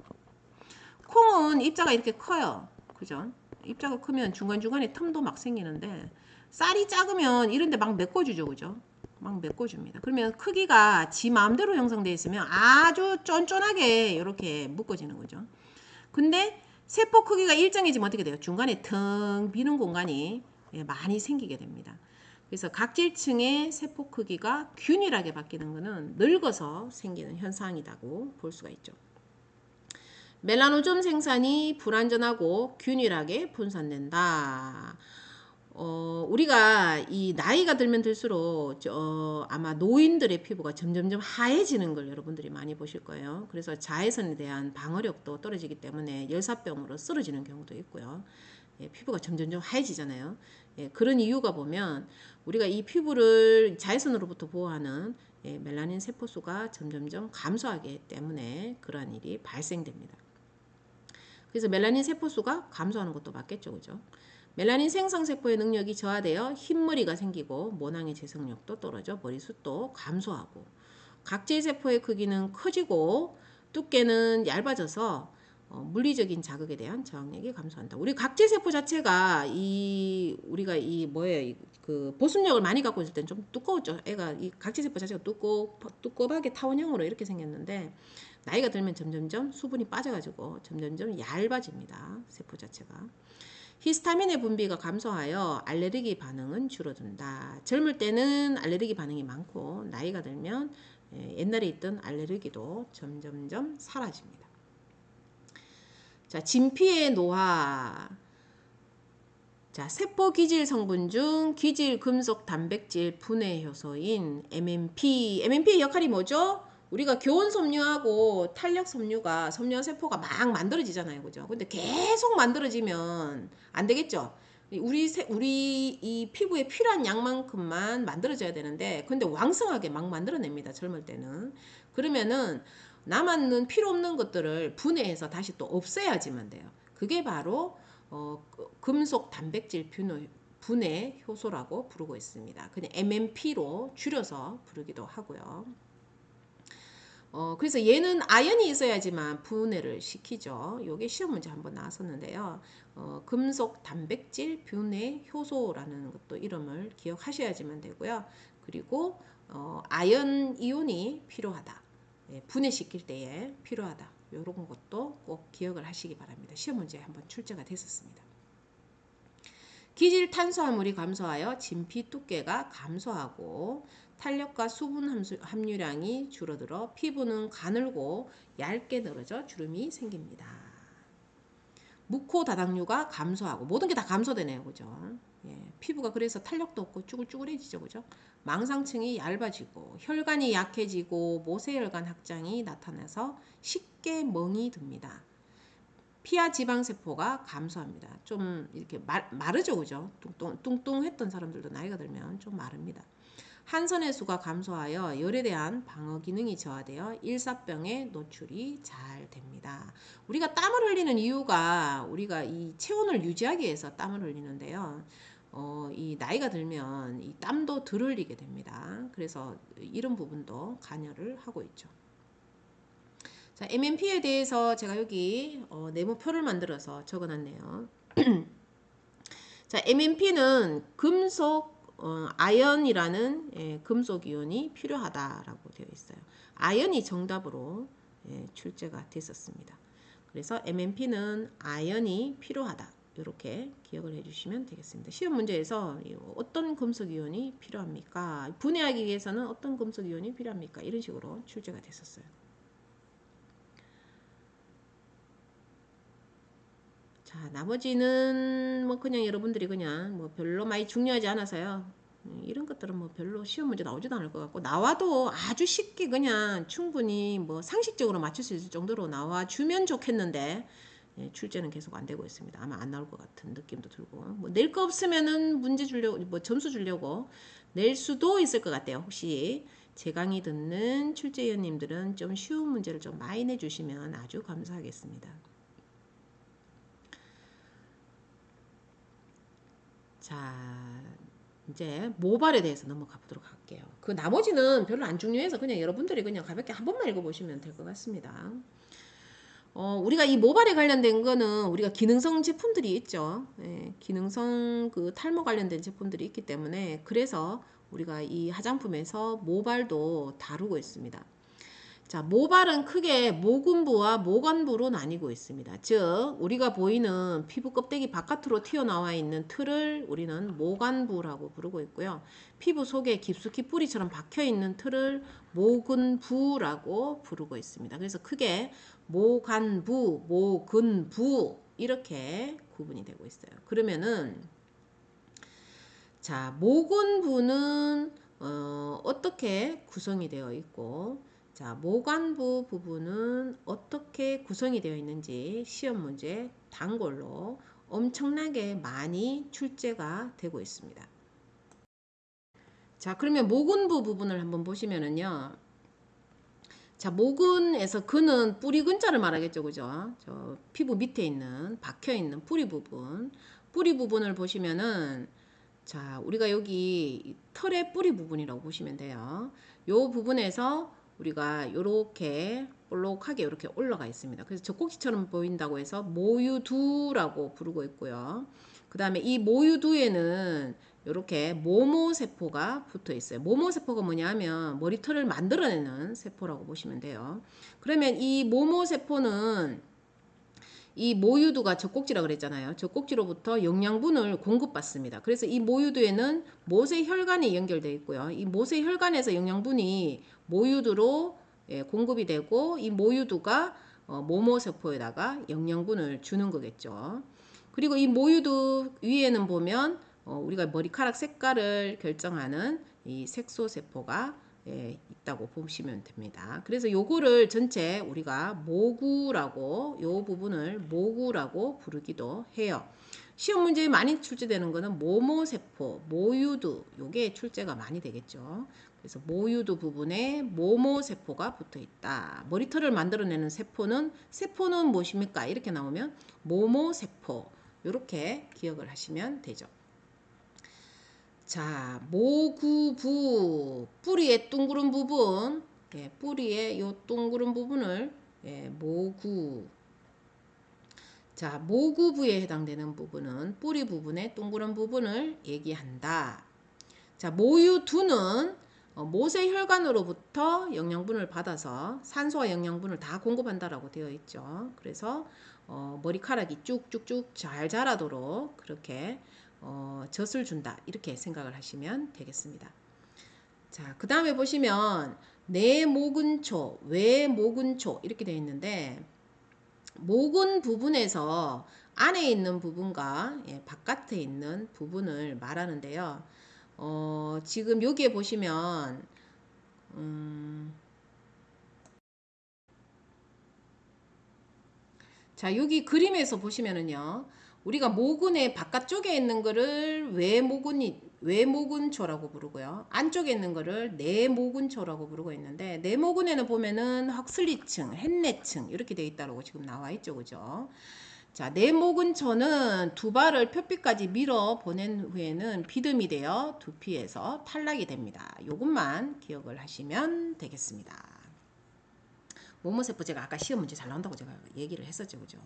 콩은 입자가 이렇게 커요. 그죠? 입자가 크면 중간중간에 틈도 막 생기는데, 쌀이 작으면 이런데 막 메꿔주죠. 그죠? 막 메꿔줍니다. 그러면 크기가 지 마음대로 형성되어 있으면 아주 쫀쫀하게 이렇게 묶어지는 거죠. 근데 세포 크기가 일정해지면 어떻게 돼요? 중간에 텅 비는 공간이 많이 생기게 됩니다. 그래서 각질층의 세포 크기가 균일하게 바뀌는 것은 늙어서 생기는 현상이라고 볼 수가 있죠. 멜라노좀 생산이 불완전하고 균일하게 분산된다. 우리가 이 나이가 들면 들수록 아마 노인들의 피부가 점점점 하얘지는 걸 여러분들이 많이 보실 거예요. 그래서 자외선에 대한 방어력도 떨어지기 때문에 열사병으로 쓰러지는 경우도 있고요. 피부가 점점점 하얘지잖아요. 그런 이유가 보면 우리가 이 피부를 자외선으로부터 보호하는 멜라닌 세포수가 점점점 감소하기 때문에 그러한 일이 발생됩니다. 그래서 멜라닌 세포수가 감소하는 것도 맞겠죠, 그죠? 멜라닌 생성세포의 능력이 저하되어 흰머리가 생기고 모낭의 재생력도 떨어져 머리숱도 감소하고, 각질세포의 크기는 커지고 두께는 얇아져서 물리적인 자극에 대한 저항력이 감소한다. 우리 각질세포 자체가 우리가 그 보습력을 많이 갖고 있을 때는 좀 두꺼웠죠. 이 각질세포 자체가 두꺼하게 타원형으로 이렇게 생겼는데, 나이가 들면 점점점 수분이 빠져가지고 점점점 얇아집니다. 세포 자체가. 히스타민의 분비가 감소하여 알레르기 반응은 줄어든다. 젊을 때는 알레르기 반응이 많고 나이가 들면 옛날에 있던 알레르기도 점점점 사라집니다. 자, 진피의 노화. 자, 세포 기질 성분 중 기질 금속 단백질 분해 효소인 MMP. MMP의 역할이 뭐죠? 우리가 교원 섬유하고 탄력 섬유가 섬유 세포가 막 만들어지잖아요. 그죠? 근데 계속 만들어지면 안 되겠죠? 우리 이 피부에 필요한 양만큼만 만들어져야 되는데 근데 왕성하게 막 만들어냅니다. 젊을 때는. 그러면은 남았는 필요 없는 것들을 분해해서 다시 또 없애야지만 돼요. 그게 바로 금속 단백질 분해 효소라고 부르고 있습니다. 그냥 MMP로 줄여서 부르기도 하고요. 그래서 얘는 아연이 있어야지만 분해를 시키죠. 요게 시험 문제 한번 나왔었는데요. 금속 단백질 분해 효소라는 것도 이름을 기억하셔야지만 되고요. 그리고 아연 이온이 필요하다. 예, 분해시킬 때에 필요하다. 이런 것도 꼭 기억을 하시기 바랍니다. 시험 문제에 한번 출제가 됐었습니다. 기질 탄수화물이 감소하여 진피 두께가 감소하고 탄력과 수분 함유량이 줄어들어 피부는 가늘고 얇게 늘어져 주름이 생깁니다. 무코 다당류가 감소하고 모든 게 다 감소되네요. 그죠? 예, 피부가 그래서 탄력도 없고 쭈글쭈글해지죠. 그죠? 망상층이 얇아지고 혈관이 약해지고 모세혈관 확장이 나타나서 쉽게 멍이 듭니다. 피하 지방세포가 감소합니다. 좀 이렇게 마르죠. 그죠? 뚱뚱했던 사람들도 나이가 들면 좀 마릅니다. 한선의 수가 감소하여 열에 대한 방어 기능이 저하되어 일사병에 노출이 잘 됩니다. 우리가 땀을 흘리는 이유가 우리가 이 체온을 유지하기 위해서 땀을 흘리는데요. 이 나이가 들면 이 땀도 덜 흘리게 됩니다. 그래서 이런 부분도 관여를 하고 있죠. 자, MMP에 대해서 제가 여기 네모표를 만들어서 적어놨네요. 자, MMP는 금속 아연이라는 금속 이온이 필요하다라고 되어 있어요. 아연이 정답으로 출제가 됐었습니다. 그래서 MMP는 아연이 필요하다. 이렇게 기억을 해주시면 되겠습니다. 시험 문제에서 어떤 금속 이온이 필요합니까? 분해하기 위해서는 어떤 금속 이온이 필요합니까? 이런 식으로 출제가 됐었어요. 자, 나머지는 뭐 그냥 여러분들이 그냥 뭐 별로 많이 중요하지 않아서요. 이런 것들은 뭐 별로 시험 문제 나오지도 않을 것 같고 나와도 아주 쉽게 그냥 충분히 뭐 상식적으로 맞출 수 있을 정도로 나와주면 좋겠는데 출제는 계속 안 되고 있습니다. 아마 안 나올 것 같은 느낌도 들고 뭐 낼 거 없으면은 문제 주려고 뭐 점수 주려고 낼 수도 있을 것 같아요. 혹시 제 강의 듣는 출제위원님들은 좀 쉬운 문제를 좀 많이 내주시면 아주 감사하겠습니다. 자, 이제 모발에 대해서 넘어가 보도록 할게요. 그 나머지는 별로 안 중요해서 그냥 여러분들이 그냥 가볍게 한 번만 읽어보시면 될 것 같습니다. 우리가 이 모발에 관련된 거는 우리가 기능성 제품들이 있죠. 예, 기능성 그 탈모 관련된 제품들이 있기 때문에 그래서 우리가 이 화장품에서 모발도 다루고 있습니다. 자, 모발은 크게 모근부와 모관부로 나뉘고 있습니다. 즉, 우리가 보이는 피부 껍데기 바깥으로 튀어나와 있는 틀을 우리는 모관부라고 부르고 있고요. 피부 속에 깊숙이 뿌리처럼 박혀 있는 틀을 모근부라고 부르고 있습니다. 그래서 크게 모관부, 모근부 이렇게 구분이 되고 있어요. 그러면은 자, 모근부는 어떻게 구성이 되어 있고 자, 모관부 부분은 어떻게 구성이 되어 있는지 시험 문제 단골로 엄청나게 많이 출제가 되고 있습니다. 자, 그러면 모근부 부분을 한번 보시면은요. 자, 모근에서 근은 뿌리 근자를 말하겠죠. 그죠? 저 피부 밑에 있는 박혀 있는 뿌리 부분. 뿌리 부분을 보시면은 자, 우리가 여기 털의 뿌리 부분이라고 보시면 돼요. 요 부분에서 우리가 요렇게 볼록하게 이렇게 올라가 있습니다. 그래서 젖꼭지처럼 보인다고 해서 모유두라고 부르고 있고요. 그 다음에 이 모유두에는 이렇게 모모세포가 붙어 있어요. 모모세포가 뭐냐면 머리털을 만들어내는 세포라고 보시면 돼요. 그러면 이 모모세포는 이 모유두가 젖꼭지라 그랬잖아요. 젖꼭지로부터 영양분을 공급받습니다. 그래서 이 모유두에는 모세혈관이 연결되어 있고요. 이 모세혈관에서 영양분이 모유두로 공급이 되고 이 모유두가 모모세포에다가 영양분을 주는 거겠죠. 그리고 이 모유도 위에는 보면 우리가 머리카락 색깔을 결정하는 이 색소세포가 있다고 보시면 됩니다. 그래서 요거를 전체 우리가 모구라고, 요 부분을 모구라고 부르기도 해요. 시험 문제에 많이 출제되는 거는 모모세포, 모유두, 요게 출제가 많이 되겠죠. 그래서 모유두 부분에 모모세포가 붙어 있다. 머리털을 만들어내는 세포는 무엇입니까? 이렇게 나오면 모모세포, 요렇게 기억을 하시면 되죠. 자, 모구부, 뿌리의 둥그런 부분, 뿌리의 요 둥그런 부분을 모구. 자, 모구부에 해당되는 부분은 뿌리 부분의 둥그런 부분을 얘기한다. 자, 모유두는 모세 혈관으로부터 영양분을 받아서 산소와 영양분을 다 공급한다라고 되어 있죠. 그래서 머리카락이 쭉쭉쭉 잘 자라도록 그렇게 젖을 준다, 이렇게 생각을 하시면 되겠습니다. 자, 그 다음에 보시면 내모근초, 외모근초 이렇게 되어 있는데, 모근 부분에서 안에 있는 부분과 바깥에 있는 부분을 말하는데요. 지금 여기에 보시면 자, 여기 그림에서 보시면은요, 우리가 모근의 바깥쪽에 있는 거를 외모근초라고 부르고요, 안쪽에 있는 거를 내모근초라고 부르고 있는데, 내모근에는 보면은 헉슬리층, 햇내층 이렇게 되어 있다고 지금 나와 있죠, 그죠? 자, 내모근초는 두 발을 표피까지 밀어 보낸 후에는 비듬이 되어 두피에서 탈락이 됩니다. 요것만 기억을 하시면 되겠습니다. 모모세포 제가 아까 시험 문제 잘 나온다고 제가 얘기를 했었죠, 그죠?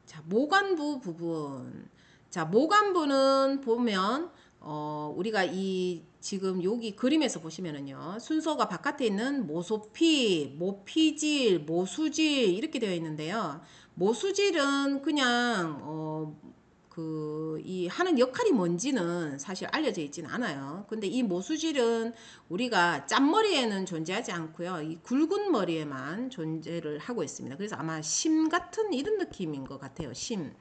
자, 모관부 부분. 자, 모관부는 보면 우리가 이 지금 여기 그림에서 보시면은요, 순서가 바깥에 있는 모소피, 모피질, 모수질 이렇게 되어 있는데요. 모수질은 그냥 이 하는 역할이 뭔지는 사실 알려져 있지는 않아요. 근데 이 모수질은 우리가 짠머리에는 존재하지 않고요. 이 굵은 머리에만 존재를 하고 있습니다. 그래서 아마 심 같은 이런 느낌인 것 같아요. 심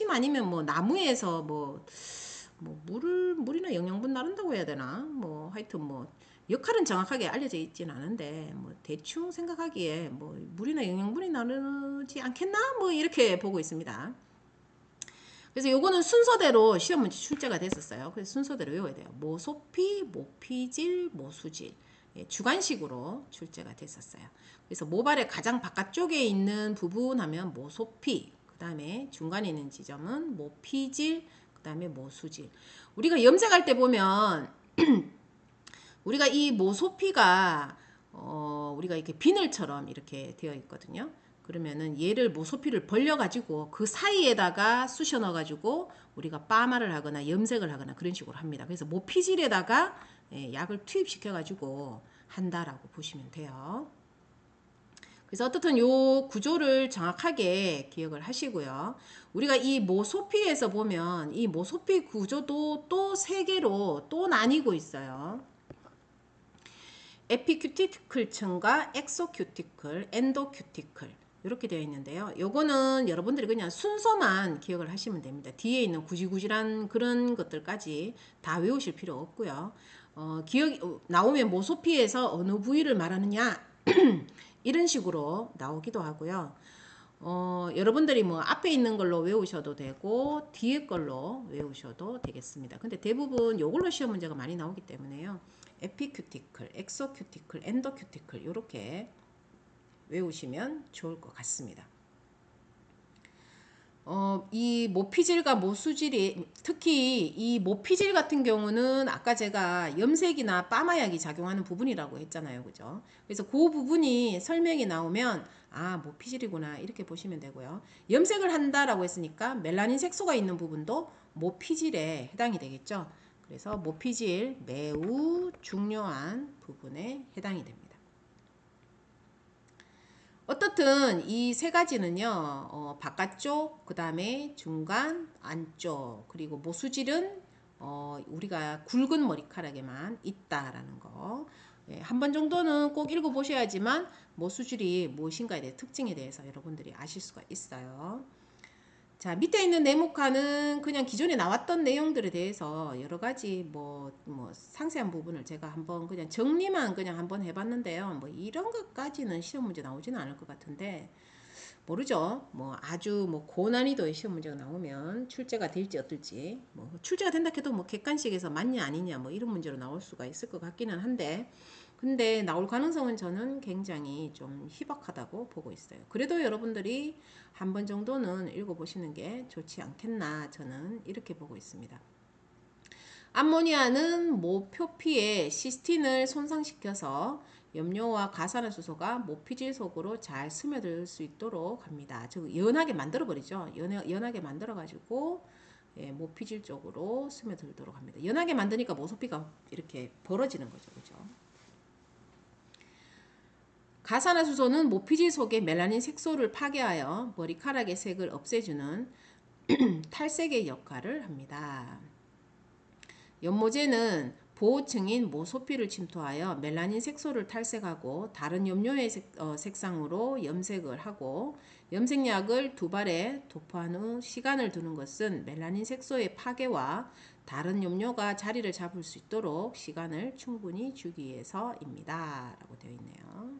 아니면 뭐 나무에서 물이나 영양분 나른다고 해야 되나? 뭐 하여튼 뭐 역할은 정확하게 알려져 있지는 않은데 뭐 대충 생각하기에 뭐 물이나 영양분이 나르지 않겠나? 뭐 이렇게 보고 있습니다. 그래서 요거는 순서대로 시험 문제 출제가 됐었어요. 그래서 순서대로 외워야 돼요. 모소피, 모피질, 모수질. 주관식으로 출제가 됐었어요. 그래서 모발의 가장 바깥쪽에 있는 부분 하면 모소피, 그 다음에 중간에 있는 지점은 모피질, 그 다음에 모수질. 우리가 염색할 때 보면 우리가 이 모소피가 우리가 이렇게 비늘처럼 이렇게 되어 있거든요. 그러면은 얘를 모소피를 벌려가지고 그 사이에다가 쑤셔 넣어가지고 우리가 파마를 하거나 염색을 하거나 그런 식으로 합니다. 그래서 모피질에다가 약을 투입시켜가지고 한다라고 보시면 돼요. 그래서 어떻든 요 구조를 정확하게 기억을 하시고요. 우리가 이 모소피에서 보면 이 모소피 구조도 또 세 개로 또 나뉘고 있어요. 에피큐티클층과 엑소큐티클, 엔도큐티클 이렇게 되어 있는데요. 요거는 여러분들이 그냥 순서만 기억을 하시면 됩니다. 뒤에 있는 구질구질한 그런 것들까지 다 외우실 필요 없고요. 나오면 모소피에서 어느 부위를 말하느냐 이런 식으로 나오기도 하고요. 여러분들이 뭐 앞에 있는 걸로 외우셔도 되고 뒤에 걸로 외우셔도 되겠습니다. 근데 대부분 요걸로 시험 문제가 많이 나오기 때문에요. 에피큐티클, 엑소큐티클, 엔도큐티클 이렇게 외우시면 좋을 것 같습니다. 이 모피질과 모수질이 특히 이 모피질 같은 경우는 아까 제가 염색이나 파마약이 작용하는 부분이라고 했잖아요. 그죠? 그래서 그 부분이 설명이 나오면 아, 모피질이구나 이렇게 보시면 되고요. 염색을 한다라고 했으니까 멜라닌 색소가 있는 부분도 모피질에 해당이 되겠죠. 그래서 모피질 매우 중요한 부분에 해당이 됩니다. 어떻든 이 세 가지는요, 바깥쪽, 그 다음에 중간, 안쪽, 그리고 모수질은 우리가 굵은 머리카락에만 있다라는 거. 예, 한 번 정도는 꼭 읽어보셔야지만 모수줄이 무엇인가에 대해 특징에 대해서 여러분들이 아실 수가 있어요. 자, 밑에 있는 네모칸은 그냥 기존에 나왔던 내용들에 대해서 여러 가지 뭐 상세한 부분을 제가 한번 그냥 정리만 그냥 한번 해봤는데요. 뭐 이런 것까지는 시험 문제 나오지는 않을 것 같은데 모르죠. 뭐 아주 뭐 고난이도의 시험 문제가 나오면 출제가 될지 어떨지 뭐 출제가 된다 해도 뭐 객관식에서 맞냐 아니냐 뭐 이런 문제로 나올 수가 있을 것 같기는 한데 근데 나올 가능성은 저는 굉장히 좀 희박하다고 보고 있어요. 그래도 여러분들이 한 번 정도는 읽어보시는 게 좋지 않겠나 저는 이렇게 보고 있습니다. 암모니아는 모표피에 시스틴을 손상시켜서 염료와 가산화수소가 모피질 속으로 잘 스며들 수 있도록 합니다. 즉 연하게 만들어 버리죠. 연하게 만들어 가지고 예, 모피질 쪽으로 스며들도록 합니다. 연하게 만드니까 모소피가 이렇게 벌어지는 거죠. 그죠? 가산화수소는 모피질 속의 멜라닌 색소를 파괴하여 머리카락의 색을 없애주는 탈색의 역할을 합니다. 연모제는 보호층인 모소피를 침투하여 멜라닌 색소를 탈색하고 다른 염료의 색상으로 염색을 하고 염색약을 두 발에 도포한 후 시간을 두는 것은 멜라닌 색소의 파괴와 다른 염료가 자리를 잡을 수 있도록 시간을 충분히 주기 위해서입니다. 라고 되어 있네요.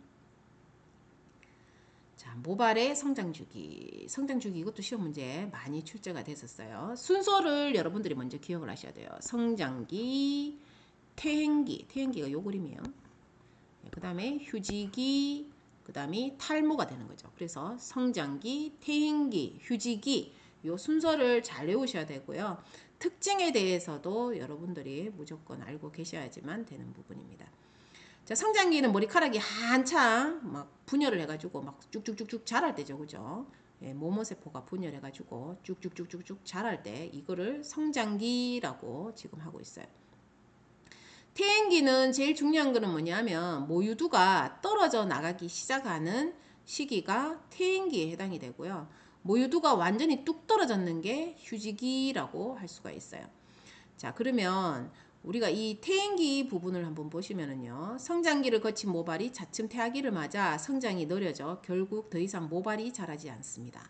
자, 모발의 성장주기. 성장주기 이것도 시험 문제 많이 출제가 됐었어요. 순서를 여러분들이 먼저 기억을 하셔야 돼요. 성장기, 퇴행기. 퇴행기가 요 그림이에요. 그 다음에 휴지기, 그 다음에 탈모가 되는 거죠. 그래서 성장기, 퇴행기, 휴지기 요 순서를 잘 외우셔야 되고요. 특징에 대해서도 여러분들이 무조건 알고 계셔야지만 되는 부분입니다. 자, 성장기는 머리카락이 한창 막 분열을 해가지고 막 쭉쭉쭉쭉 자랄 때죠, 그죠? 예, 모모세포가 분열해가지고 쭉쭉쭉쭉쭉 자랄 때 이거를 성장기라고 지금 하고 있어요. 퇴행기는 제일 중요한 거는 뭐냐면 모유두가 떨어져 나가기 시작하는 시기가 퇴행기에 해당이 되고요. 모유두가 완전히 뚝 떨어졌는 게 휴지기라고 할 수가 있어요. 자, 그러면 우리가 이 퇴행기 부분을 한번 보시면은요. 성장기를 거친 모발이 차츰 퇴하기를 맞아 성장이 느려져 결국 더 이상 모발이 자라지 않습니다.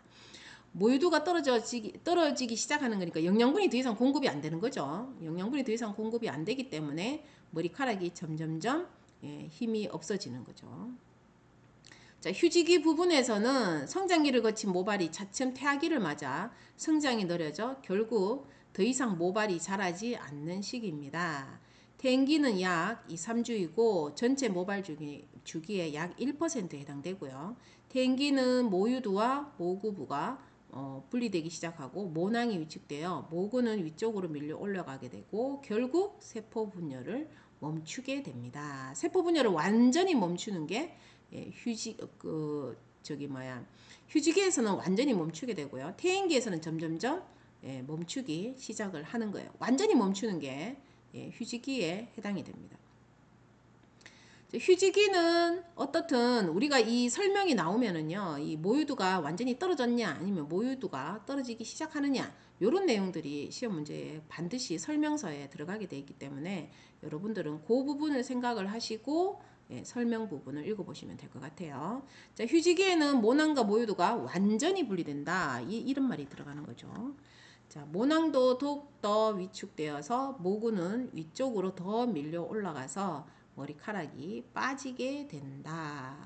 모유두가 떨어지기 시작하는 거니까 영양분이 더 이상 공급이 안 되는 거죠. 영양분이 더 이상 공급이 안 되기 때문에 머리카락이 점점점 힘이 없어지는 거죠. 자, 휴지기 부분에서는 성장기를 거친 모발이 차츰 퇴하기를 맞아 성장이 느려져 결국 더 이상 모발이 자라지 않는 시기입니다. 퇴행기는 약 2, 3주이고 전체 모발 주기의 약 1%에 해당되고요. 퇴행기는 모유두와 모구부가 분리되기 시작하고 모낭이 위축되어 모구는 위쪽으로 밀려 올라가게 되고 결국 세포 분열을 멈추게 됩니다. 세포 분열을 완전히 멈추는 게 휴지기에서는 완전히 멈추게 되고요. 퇴행기에서는 점점점 멈추기 시작을 하는 거예요. 완전히 멈추는 게 휴지기에 해당이 됩니다. 휴지기는 어떻든 우리가 이 설명이 나오면은요, 이 모유두가 완전히 떨어졌냐, 아니면 모유두가 떨어지기 시작하느냐, 이런 내용들이 시험 문제에 반드시 설명서에 들어가게 되어 있기 때문에 여러분들은 그 부분을 생각을 하시고 설명 부분을 읽어보시면 될 것 같아요. 자, 휴지기에는 모낭과 모유두가 완전히 분리된다. 이런 말이 들어가는 거죠. 자, 모낭도 더욱더 위축되어서 모구는 위쪽으로 더 밀려 올라가서 머리카락이 빠지게 된다.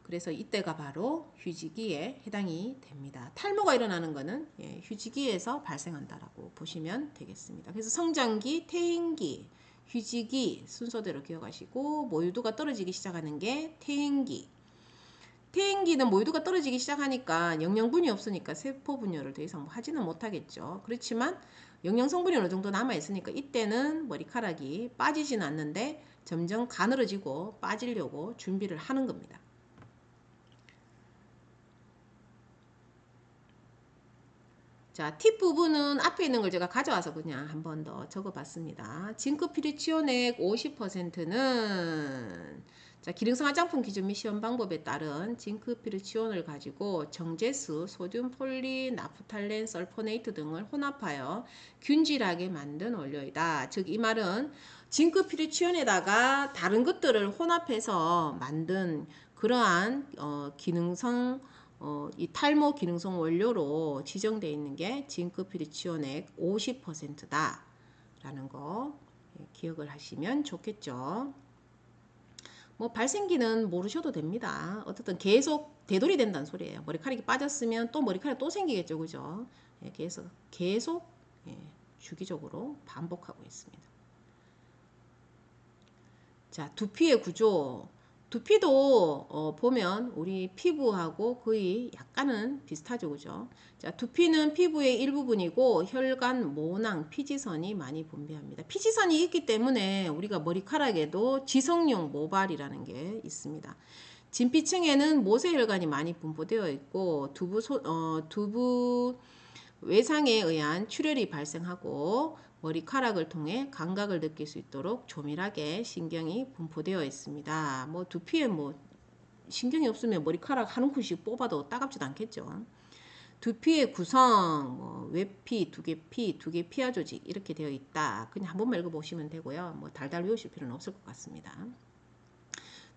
그래서 이때가 바로 휴지기에 해당이 됩니다. 탈모가 일어나는 것은 휴지기에서 발생한다라고 보시면 되겠습니다. 그래서 성장기, 퇴행기, 휴지기 순서대로 기억하시고 모유두가 떨어지기 시작하는 게 퇴행기. 퇴행기는 모유두가 떨어지기 시작하니까 영양분이 없으니까 세포 분열을 더 이상 하지는 못하겠죠. 그렇지만 영양 성분이 어느 정도 남아 있으니까 이때는 머리카락이 빠지지는 않는데 점점 가늘어지고 빠지려고 준비를 하는 겁니다. 자, 팁 부분은 앞에 있는 걸 제가 가져와서 그냥 한 번 더 적어봤습니다. 징크피리치온액 50%는 자, 기능성 화장품 기준 및 시험 방법에 따른 징크피리치온을 가지고 정제수, 소듐, 폴리, 나프탈렌, 설포네이트 등을 혼합하여 균질하게 만든 원료이다. 즉, 이 말은 징크피리치온에다가 다른 것들을 혼합해서 만든 그러한 기능성 이 탈모 기능성 원료로 지정되어 있는 게 징크피리치온액 50%다 라는 거 기억을 하시면 좋겠죠. 뭐 발생기는 모르셔도 됩니다. 어쨌든 계속 되돌이 된다는 소리예요. 머리카락이 빠졌으면 또 머리카락 또 생기겠죠. 그죠? 예, 계속 예, 주기적으로 반복하고 있습니다. 자, 두피의 구조. 두피도 보면 우리 피부하고 거의 약간은 비슷하죠. 그죠? 자, 두피는 피부의 일부분이고 혈관, 모낭, 피지선이 많이 분비합니다. 피지선이 있기 때문에 우리가 머리카락에도 지성용 모발이라는 게 있습니다. 진피층에는 모세혈관이 많이 분포되어 있고 두부 외상에 의한 출혈이 발생하고 머리카락을 통해 감각을 느낄 수 있도록 조밀하게 신경이 분포되어 있습니다. 뭐 두피에 뭐 신경이 없으면 머리카락 한 움큼씩 뽑아도 따갑지도 않겠죠. 두피의 구성, 뭐 외피, 두개피, 두개피하 조직 이렇게 되어 있다. 그냥 한 번만 읽어보시면 되고요. 뭐 달달 외우실 필요는 없을 것 같습니다.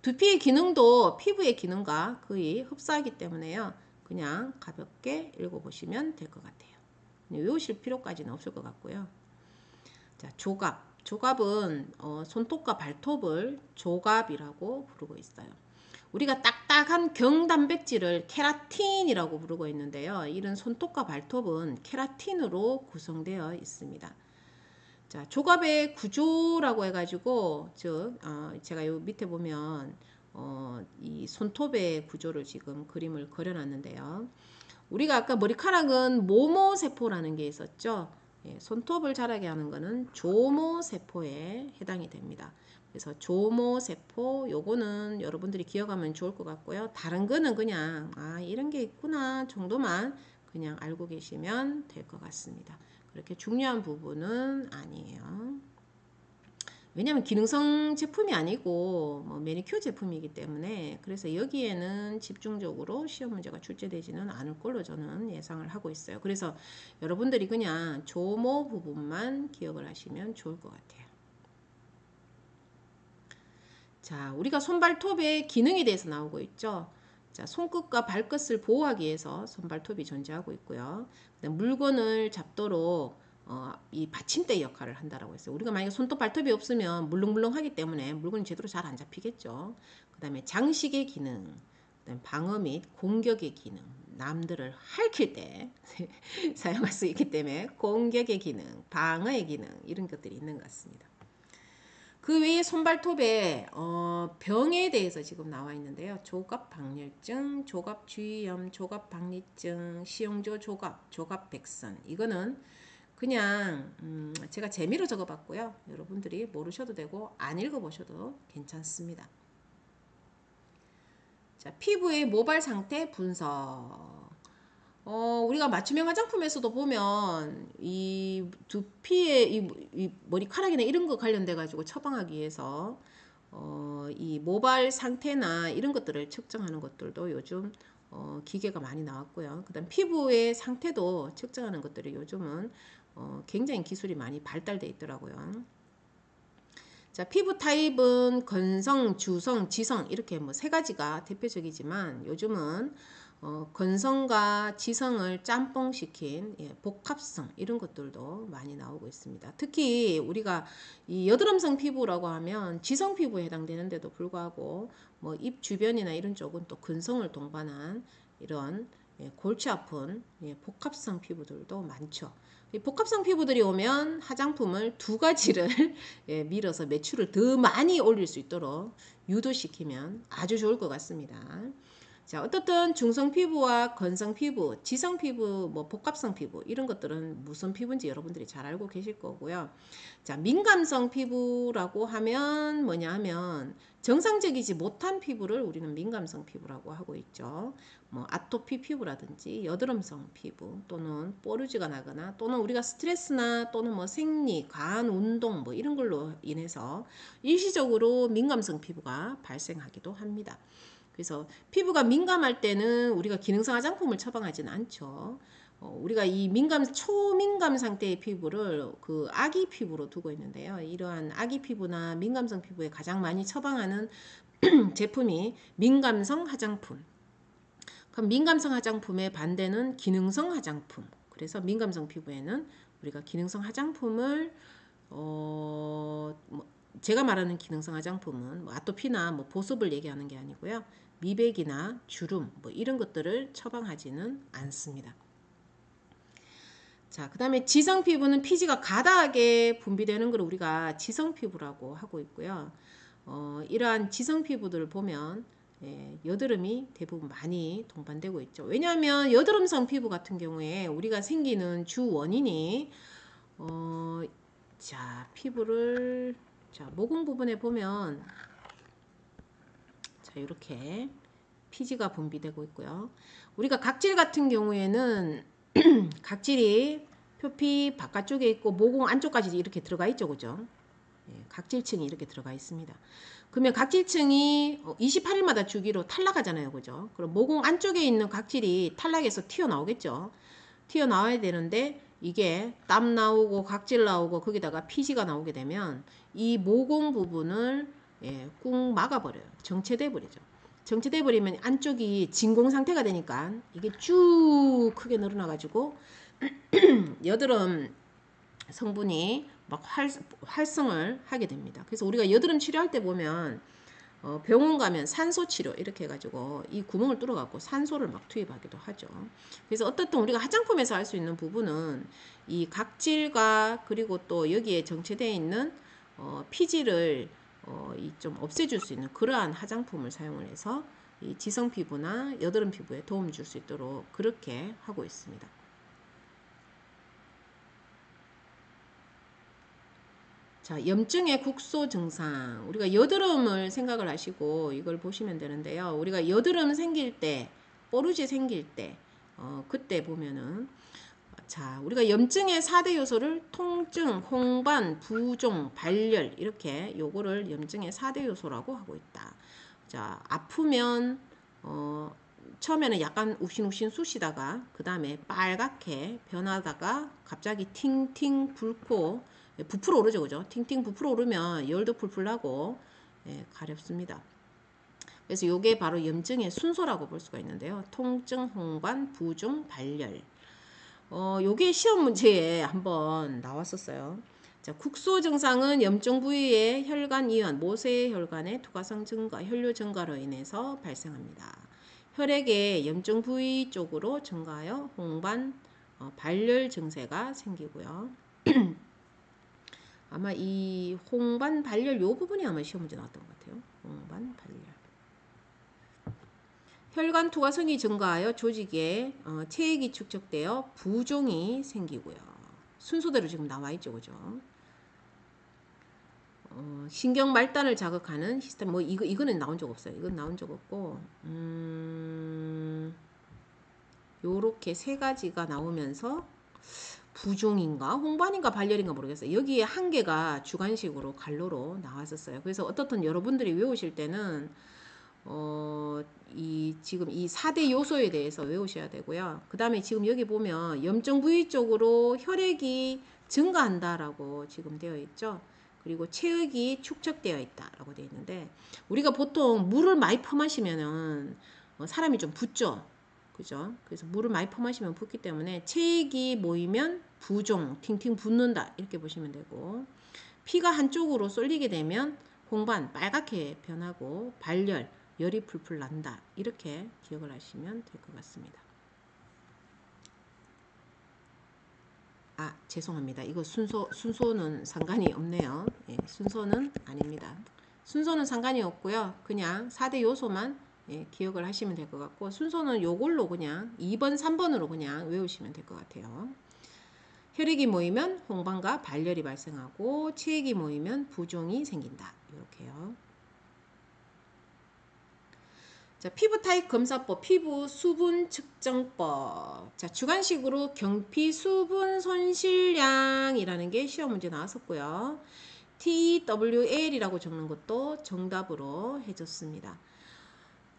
두피의 기능도 피부의 기능과 거의 흡사하기 때문에요. 그냥 가볍게 읽어보시면 될 것 같아요. 외우실 필요까지는 없을 것 같고요. 자, 조갑. 조갑은 손톱과 발톱을 조갑이라고 부르고 있어요. 우리가 딱딱한 경단백질을 케라틴이라고 부르고 있는데요. 이런 손톱과 발톱은 케라틴으로 구성되어 있습니다. 자, 조갑의 구조라고 해가지고 즉 제가 요 밑에 보면 이 손톱의 구조를 지금 그림을 그려놨는데요. 우리가 아까 머리카락은 모모세포라는 게 있었죠. 예, 손톱을 자라게 하는 것은 조모세포에 해당이 됩니다. 그래서 조모세포 요거는 여러분들이 기억하면 좋을 것 같고요. 다른 거는 그냥 이런 게 있구나 정도만 그냥 알고 계시면 될 것 같습니다. 그렇게 중요한 부분은 아니에요. 왜냐하면 기능성 제품이 아니고 뭐 매니큐어 제품이기 때문에 그래서 여기에는 집중적으로 시험 문제가 출제되지는 않을 걸로 저는 예상을 하고 있어요. 그래서 여러분들이 그냥 조모 부분만 기억을 하시면 좋을 것 같아요. 자, 우리가 손발톱의 기능에 대해서 나오고 있죠. 자, 손끝과 발끝을 보호하기 위해서 손발톱이 존재하고 있고요. 물건을 잡도록 이 받침대 역할을 한다라고 했어요. 우리가 만약에 손톱 발톱이 없으면 물렁물렁하기 때문에 물건이 제대로 잘 안 잡히겠죠. 그 다음에 장식의 기능, 그다음에 방어 및 공격의 기능, 남들을 핥힐 때 사용할 수 있기 때문에 공격의 기능, 방어의 기능 이런 것들이 있는 것 같습니다. 그 외에 손발톱에 병에 대해서 지금 나와 있는데요. 조갑박열증, 조갑주의염, 조갑박리증, 시용조 조갑, 조갑백선. 이거는 그냥 제가 재미로 적어봤고요. 여러분들이 모르셔도 되고 안 읽어보셔도 괜찮습니다. 자, 피부의 모발 상태 분석. 우리가 맞춤형 화장품에서도 보면 이 두피의 이 머리카락이나 이런 거 관련돼 가지고 처방하기 위해서 이 모발 상태나 이런 것들을 측정하는 것들도 요즘 기계가 많이 나왔고요. 그다음 피부의 상태도 측정하는 것들이 요즘은 굉장히 기술이 많이 발달돼 있더라고요. 자, 피부 타입은 건성, 주성, 지성 이렇게 뭐 세 가지가 대표적이지만 요즘은 건성과 지성을 짬뽕시킨 복합성 이런 것들도 많이 나오고 있습니다. 특히 우리가 이 여드름성 피부라고 하면 지성 피부에 해당되는데도 불구하고 뭐 입 주변이나 이런 쪽은 또 근성을 동반한 이런 골치 아픈 복합성 피부들도 많죠. 복합성 피부들이 오면 화장품을 두 가지를 밀어서 매출을 더 많이 올릴 수 있도록 유도시키면 아주 좋을 것 같습니다. 자, 어떻든 중성 피부와 건성 피부, 지성 피부, 뭐 복합성 피부 이런 것들은 무슨 피부인지 여러분들이 잘 알고 계실 거고요. 자, 민감성 피부라고 하면 뭐냐 하면 정상적이지 못한 피부를 우리는 민감성 피부라고 하고 있죠. 뭐 아토피 피부라든지 여드름성 피부 또는 뽀르지가 나거나 또는 우리가 스트레스나 또는 뭐 생리, 과한 운동 뭐 이런 걸로 인해서 일시적으로 민감성 피부가 발생하기도 합니다. 그래서 피부가 민감할 때는 우리가 기능성 화장품을 처방하지는 않죠. 우리가 이 초민감 상태의 피부를 그 아기 피부로 두고 있는데요. 이러한 아기 피부나 민감성 피부에 가장 많이 처방하는 제품이 민감성 화장품. 그럼 민감성 화장품의 반대는 기능성 화장품. 그래서 민감성 피부에는 우리가 기능성 화장품을 제가 말하는 기능성 화장품은 아토피나 보습을 얘기하는 게 아니고요. 미백이나 주름 이런 것들을 처방하지는 않습니다. 자, 그 다음에 지성 피부는 피지가 가다하게 분비되는 걸 우리가 지성 피부라고 하고 있고요. 이러한 지성 피부들을 보면 여드름이 대부분 많이 동반되고 있죠. 왜냐하면 여드름성 피부 같은 경우에 우리가 생기는 주 원인이 자, 피부를 모공 부분에 보면 자, 이렇게 피지가 분비되고 있고요. 우리가 각질 같은 경우에는 각질이 표피 바깥쪽에 있고 모공 안쪽까지 이렇게 들어가 있죠. 그죠? 각질층이 이렇게 들어가 있습니다. 그러면 각질층이 28일마다 주기로 탈락하잖아요. 그죠? 그럼 모공 안쪽에 있는 각질이 탈락해서 튀어나오겠죠. 튀어나와야 되는데 이게 땀 나오고 각질 나오고 거기다가 피지가 나오게 되면 이 모공 부분을 꾹 막아버려요. 정체돼 버리죠. 정체돼 버리면 안쪽이 진공 상태가 되니까 이게 쭉 크게 늘어나가지고 여드름 성분이 막 활성을 하게 됩니다. 그래서 우리가 여드름 치료할 때 보면 병원 가면 산소 치료 이렇게 해가지고 이 구멍을 뚫어갖고 산소를 막 투입하기도 하죠. 그래서 어떻든 우리가 화장품에서 할 수 있는 부분은 이 각질과 그리고 또 여기에 정체되어 있는 피지를 좀 없애줄 수 있는 그러한 화장품을 사용을 해서 이 지성 피부나 여드름 피부에 도움 줄 수 있도록 그렇게 하고 있습니다. 자, 염증의 국소 증상. 우리가 여드름을 생각을 하시고 이걸 보시면 되는데요. 우리가 여드름 생길 때, 뽀루지 생길 때, 그때 보면은 자, 우리가 염증의 4대 요소를 통증, 홍반, 부종, 발열 이렇게 요거를 염증의 4대 요소라고 하고 있다. 자, 아프면 처음에는 약간 욱신욱신 쑤시다가 그 다음에 빨갛게 변하다가 갑자기 팅팅 붉고 부풀어 오르죠. 그죠? 팅팅 부풀어 오르면 열도 풀풀 나고 가렵습니다. 그래서 요게 바로 염증의 순서라고 볼 수가 있는데요. 통증, 홍반, 부종, 발열. 요게 시험 문제에 한번 나왔었어요. 자, 국소 증상은 염증 부위의 혈관 이완, 모세 혈관의 투과성 증가, 혈류 증가로 인해서 발생합니다. 혈액의 염증 부위 쪽으로 증가하여 홍반, 발열 증세가 생기고요. 아마 이 홍반, 발열 요 부분이 아마 시험 문제 나왔던 것 같아요. 홍반, 발열. 혈관 투과성이 증가하여 조직에 체액이 축적되어 부종이 생기고요. 순서대로 지금 나와 있죠, 그죠? 신경 말단을 자극하는 히스타민 이거는 나온 적 없어요. 이건 나온 적 없고 요렇게 세 가지가 나오면서 부종인가 홍반인가 발열인가 모르겠어요. 여기에 한 개가 주관식으로 갈로로 나왔었어요. 그래서 어떻든 여러분들이 외우실 때는 지금 이 4대 요소에 대해서 외우셔야 되고요. 그 다음에 지금 여기 보면 염증 부위 쪽으로 혈액이 증가한다라고 지금 되어 있죠. 그리고 체액이 축적되어 있다라고 되어 있는데 우리가 보통 물을 많이 퍼마시면은 사람이 좀 붓죠. 그죠? 그래서 물을 많이 퍼마시면 붓기 때문에 체액이 모이면 부종, 팅팅 붓는다 이렇게 보시면 되고 피가 한쪽으로 쏠리게 되면 홍반, 빨갛게 변하고 발열, 열이 풀풀 난다 이렇게 기억을 하시면 될 것 같습니다. 아, 죄송합니다. 이거 순서는 상관이 없네요. 예, 순서는 아닙니다. 순서는 상관이 없고요. 그냥 4대 요소만 기억을 하시면 될 것 같고 순서는 요걸로 그냥 2번, 3번으로 그냥 외우시면 될 것 같아요. 혈액이 모이면 홍반과 발열이 발생하고 체액이 모이면 부종이 생긴다. 이렇게요. 자, 피부 타입 검사법, 피부 수분 측정법. 자, 주관식으로 경피 수분 손실량이라는 게 시험 문제 나왔었고요. TWL이라고 적는 것도 정답으로 해줬습니다.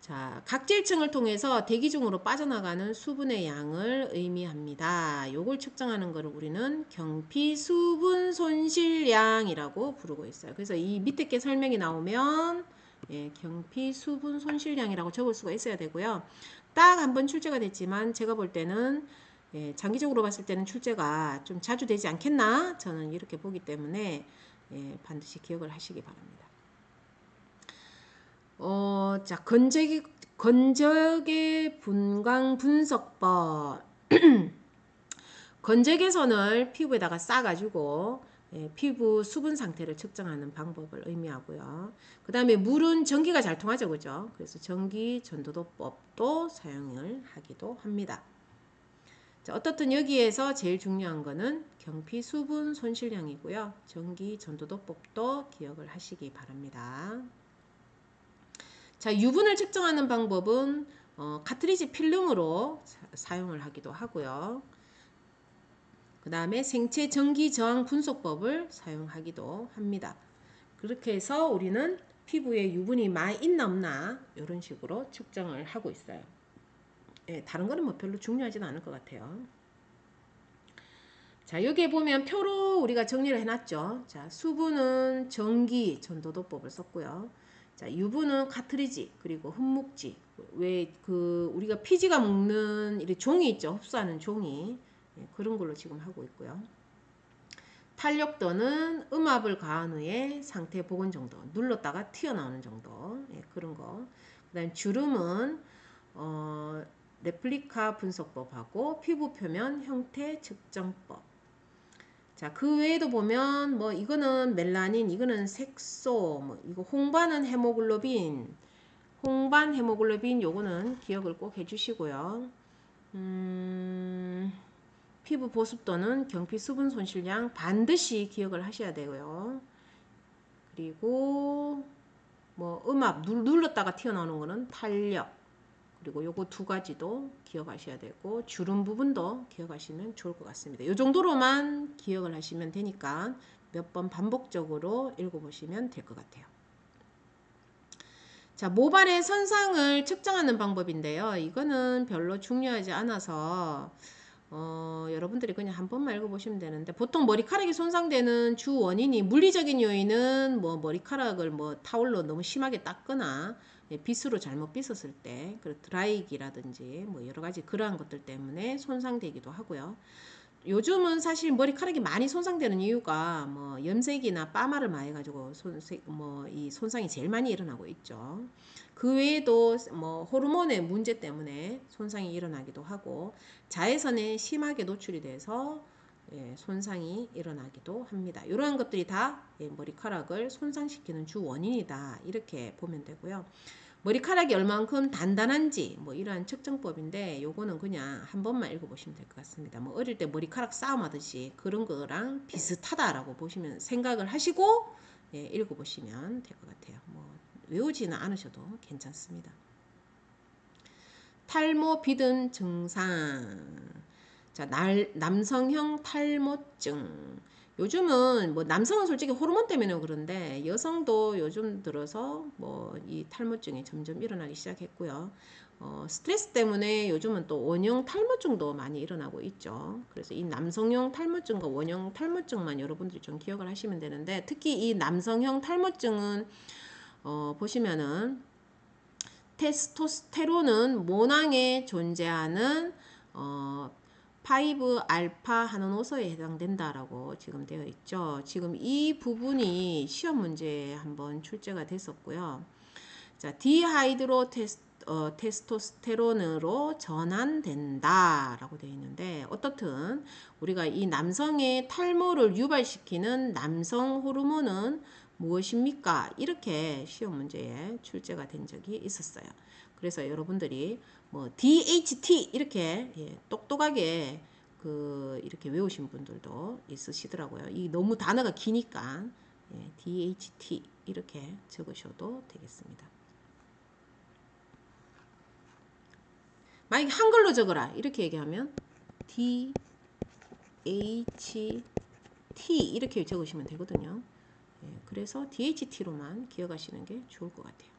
자, 각질층을 통해서 대기 중으로 빠져나가는 수분의 양을 의미합니다. 요걸 측정하는 것을 우리는 경피 수분 손실량이라고 부르고 있어요. 그래서 이 밑에 게 설명이 나오면 예, 경피 수분 손실량이라고 적을 수가 있어야 되고요. 딱 한 번 출제가 됐지만 제가 볼 때는 예, 장기적으로 봤을 때는 출제가 좀 자주 되지 않겠나? 저는 이렇게 보기 때문에 예, 반드시 기억을 하시기 바랍니다. 자, 건적의 분광 분석법. 건적외선을 피부에다가 싸가지고 예, 피부 수분 상태를 측정하는 방법을 의미하고요. 그 다음에 물은 전기가 잘 통하죠, 그죠? 그래서 전기 전도도법도 사용을 하기도 합니다. 자, 어떻든 여기에서 제일 중요한 거는 경피 수분 손실량이고요. 전기 전도도법도 기억을 하시기 바랍니다. 자, 유분을 측정하는 방법은 카트리지 필름으로 사용을 하기도 하고요. 그 다음에 생체 전기 저항 분석법을 사용하기도 합니다. 그렇게 해서 우리는 피부에 유분이 많이 있나 없나 이런 식으로 측정을 하고 있어요. 예, 다른 거는 뭐 별로 중요하지는 않을 것 같아요. 자, 여기에 보면 표로 우리가 정리를 해놨죠. 자, 수분은 전기 전도도법을 썼고요. 자, 유분은 카트리지, 그리고 흡묵지. 왜 그 우리가 피지가 먹는 이 종이 있죠. 흡수하는 종이. 예, 그런 걸로 지금 하고 있고요. 탄력도는 음압을 가한 후에 상태 복원 정도. 눌렀다가 튀어나오는 정도. 예, 그런 거. 그다음 주름은 레플리카 분석법하고 피부 표면 형태 측정법. 자, 그 외에도 보면 뭐 이거는 멜라닌, 이거는 색소, 뭐 이거 홍반은 헤모글로빈, 홍반 헤모글로빈 요거는 기억을 꼭 해주시고요. 피부 보습도는 경피 수분 손실량 반드시 기억을 하셔야 되고요. 그리고 뭐 음압 눌렀다가 튀어나오는 거는 탄력. 그리고 요거 두 가지도 기억하셔야 되고 주름 부분도 기억하시면 좋을 것 같습니다. 요 정도로만 기억을 하시면 되니까 몇 번 반복적으로 읽어보시면 될 것 같아요. 자, 모발의 선상을 측정하는 방법인데요. 이거는 별로 중요하지 않아서 여러분들이 그냥 한 번만 읽어보시면 되는데 보통 머리카락이 손상되는 주 원인이 물리적인 요인은 뭐 머리카락을 뭐 타올로 너무 심하게 닦거나 빗으로 잘못 빗었을 때 그리고 드라이기라든지 뭐 여러 가지 그러한 것들 때문에 손상되기도 하고요. 요즘은 사실 머리카락이 많이 손상되는 이유가 뭐 염색이나 파마를 많이 해가지고 이 손상이 제일 많이 일어나고 있죠. 그 외에도 뭐 호르몬의 문제 때문에 손상이 일어나기도 하고 자외선에 심하게 노출이 돼서 예, 손상이 일어나기도 합니다. 이러한 것들이 다 예, 머리카락을 손상시키는 주 원인이다 이렇게 보면 되고요. 머리카락이 얼만큼 단단한지 뭐 이러한 측정법인데 요거는 그냥 한 번만 읽어보시면 될 것 같습니다. 뭐 어릴 때 머리카락 싸움하듯이 그런 거랑 비슷하다라고 보시면 생각을 하시고 예, 읽어보시면 될 것 같아요. 뭐 외우지는 않으셔도 괜찮습니다. 탈모 비든 증상. 자, 남성형 탈모증. 요즘은 뭐 남성은 솔직히 호르몬 때문에 그런데 여성도 요즘 들어서 뭐 이 탈모증이 점점 일어나기 시작했고요. 스트레스 때문에 요즘은 또 원형 탈모증도 많이 일어나고 있죠. 그래서 이 남성형 탈모증과 원형 탈모증만 여러분들이 좀 기억을 하시면 되는데 특히 이 남성형 탈모증은 보시면은 테스토스테론은 모낭에 존재하는 5알파 하노노소에 해당된다라고 지금 되어 있죠. 지금 이 부분이 시험 문제에 한번 출제가 됐었고요. 자, 디하이드로 테스토스테론으로 전환된다라고 되어 있는데 어떻든 우리가 이 남성의 탈모를 유발시키는 남성 호르몬은 무엇입니까? 이렇게 시험 문제에 출제가 된 적이 있었어요. 그래서 여러분들이 뭐 DHT 이렇게 예, 똑똑하게 이렇게 외우신 분들도 있으시더라고요. 이 너무 단어가 기니까 예, DHT 이렇게 적으셔도 되겠습니다. 만약에 한글로 적어라 이렇게 얘기하면 DHT 이렇게 적으시면 되거든요. 예, 그래서 DHT로만 기억하시는 게 좋을 것 같아요.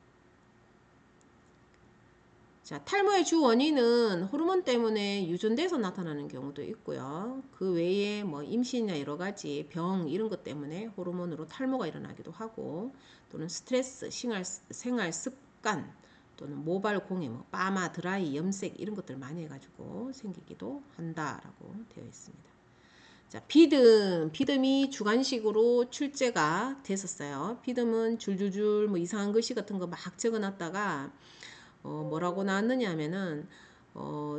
자, 탈모의 주 원인은 호르몬 때문에 유전돼서 나타나는 경우도 있고요. 그 외에 뭐 임신이나 여러 가지 병 이런 것 때문에 호르몬으로 탈모가 일어나기도 하고, 또는 스트레스, 생활 습관, 또는 모발 공해, 뭐 파마, 드라이, 염색 이런 것들 많이 해가지고 생기기도 한다라고 되어 있습니다. 자, 비듬이 주관식으로 출제가 됐었어요. 비듬은 줄줄줄 뭐 이상한 글씨 같은 거 막 적어놨다가 뭐라고 나왔느냐 하면은 어,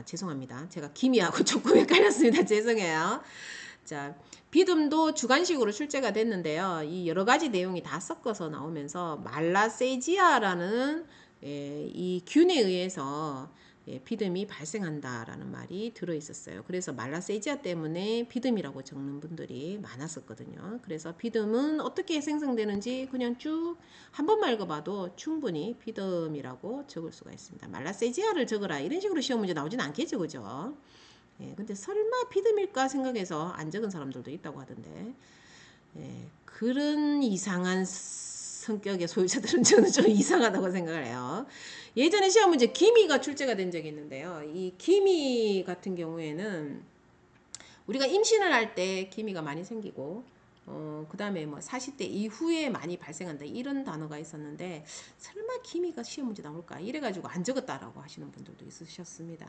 죄송합니다. 제가 기미하고 조금 헷갈렸습니다. 죄송해요. 자, 비듬도 주관식으로 출제가 됐는데요. 이 여러 가지 내용이 다 섞어서 나오면서 말라세지아라는 이 균에 의해서 비듬이 발생한다라는 말이 들어 있었어요. 그래서 말라세지아 때문에 비듬이라고 적는 분들이 많았었거든요. 그래서 비듬은 어떻게 생성되는지 그냥 쭉 한 번만 읽어봐도 충분히 비듬이라고 적을 수가 있습니다. 말라세지아를 적어라 이런 식으로 시험 문제 나오진 않겠죠, 그죠? 근데 설마 비듬일까 생각해서 안 적은 사람들도 있다고 하던데, 그런 이상한 성격의 소유자들은 저는 좀 이상하다고 생각을 해요. 예전에 시험 문제 기미가 출제가 된 적이 있는데요. 이 기미 같은 경우에는 우리가 임신을 할 때 기미가 많이 생기고, 그 다음에 뭐 40대 이후에 많이 발생한다 이런 단어가 있었는데, 설마 기미가 시험 문제 나올까 이래가지고 안 적었다라고 하시는 분들도 있으셨습니다.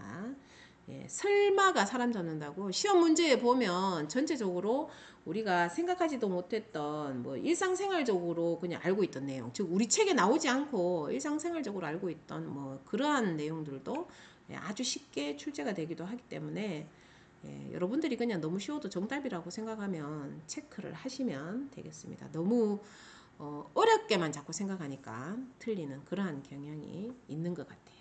설마가 사람 잡는다고 시험 문제에 보면 전체적으로 우리가 생각하지도 못했던 뭐 일상생활적으로 그냥 알고 있던 내용, 즉 우리 책에 나오지 않고 일상생활적으로 알고 있던 뭐 그러한 내용들도 아주 쉽게 출제가 되기도 하기 때문에, 여러분들이 그냥 너무 쉬워도 정답이라고 생각하면 체크를 하시면 되겠습니다. 너무 어렵게만 자꾸 생각하니까 틀리는 그러한 경향이 있는 것 같아요.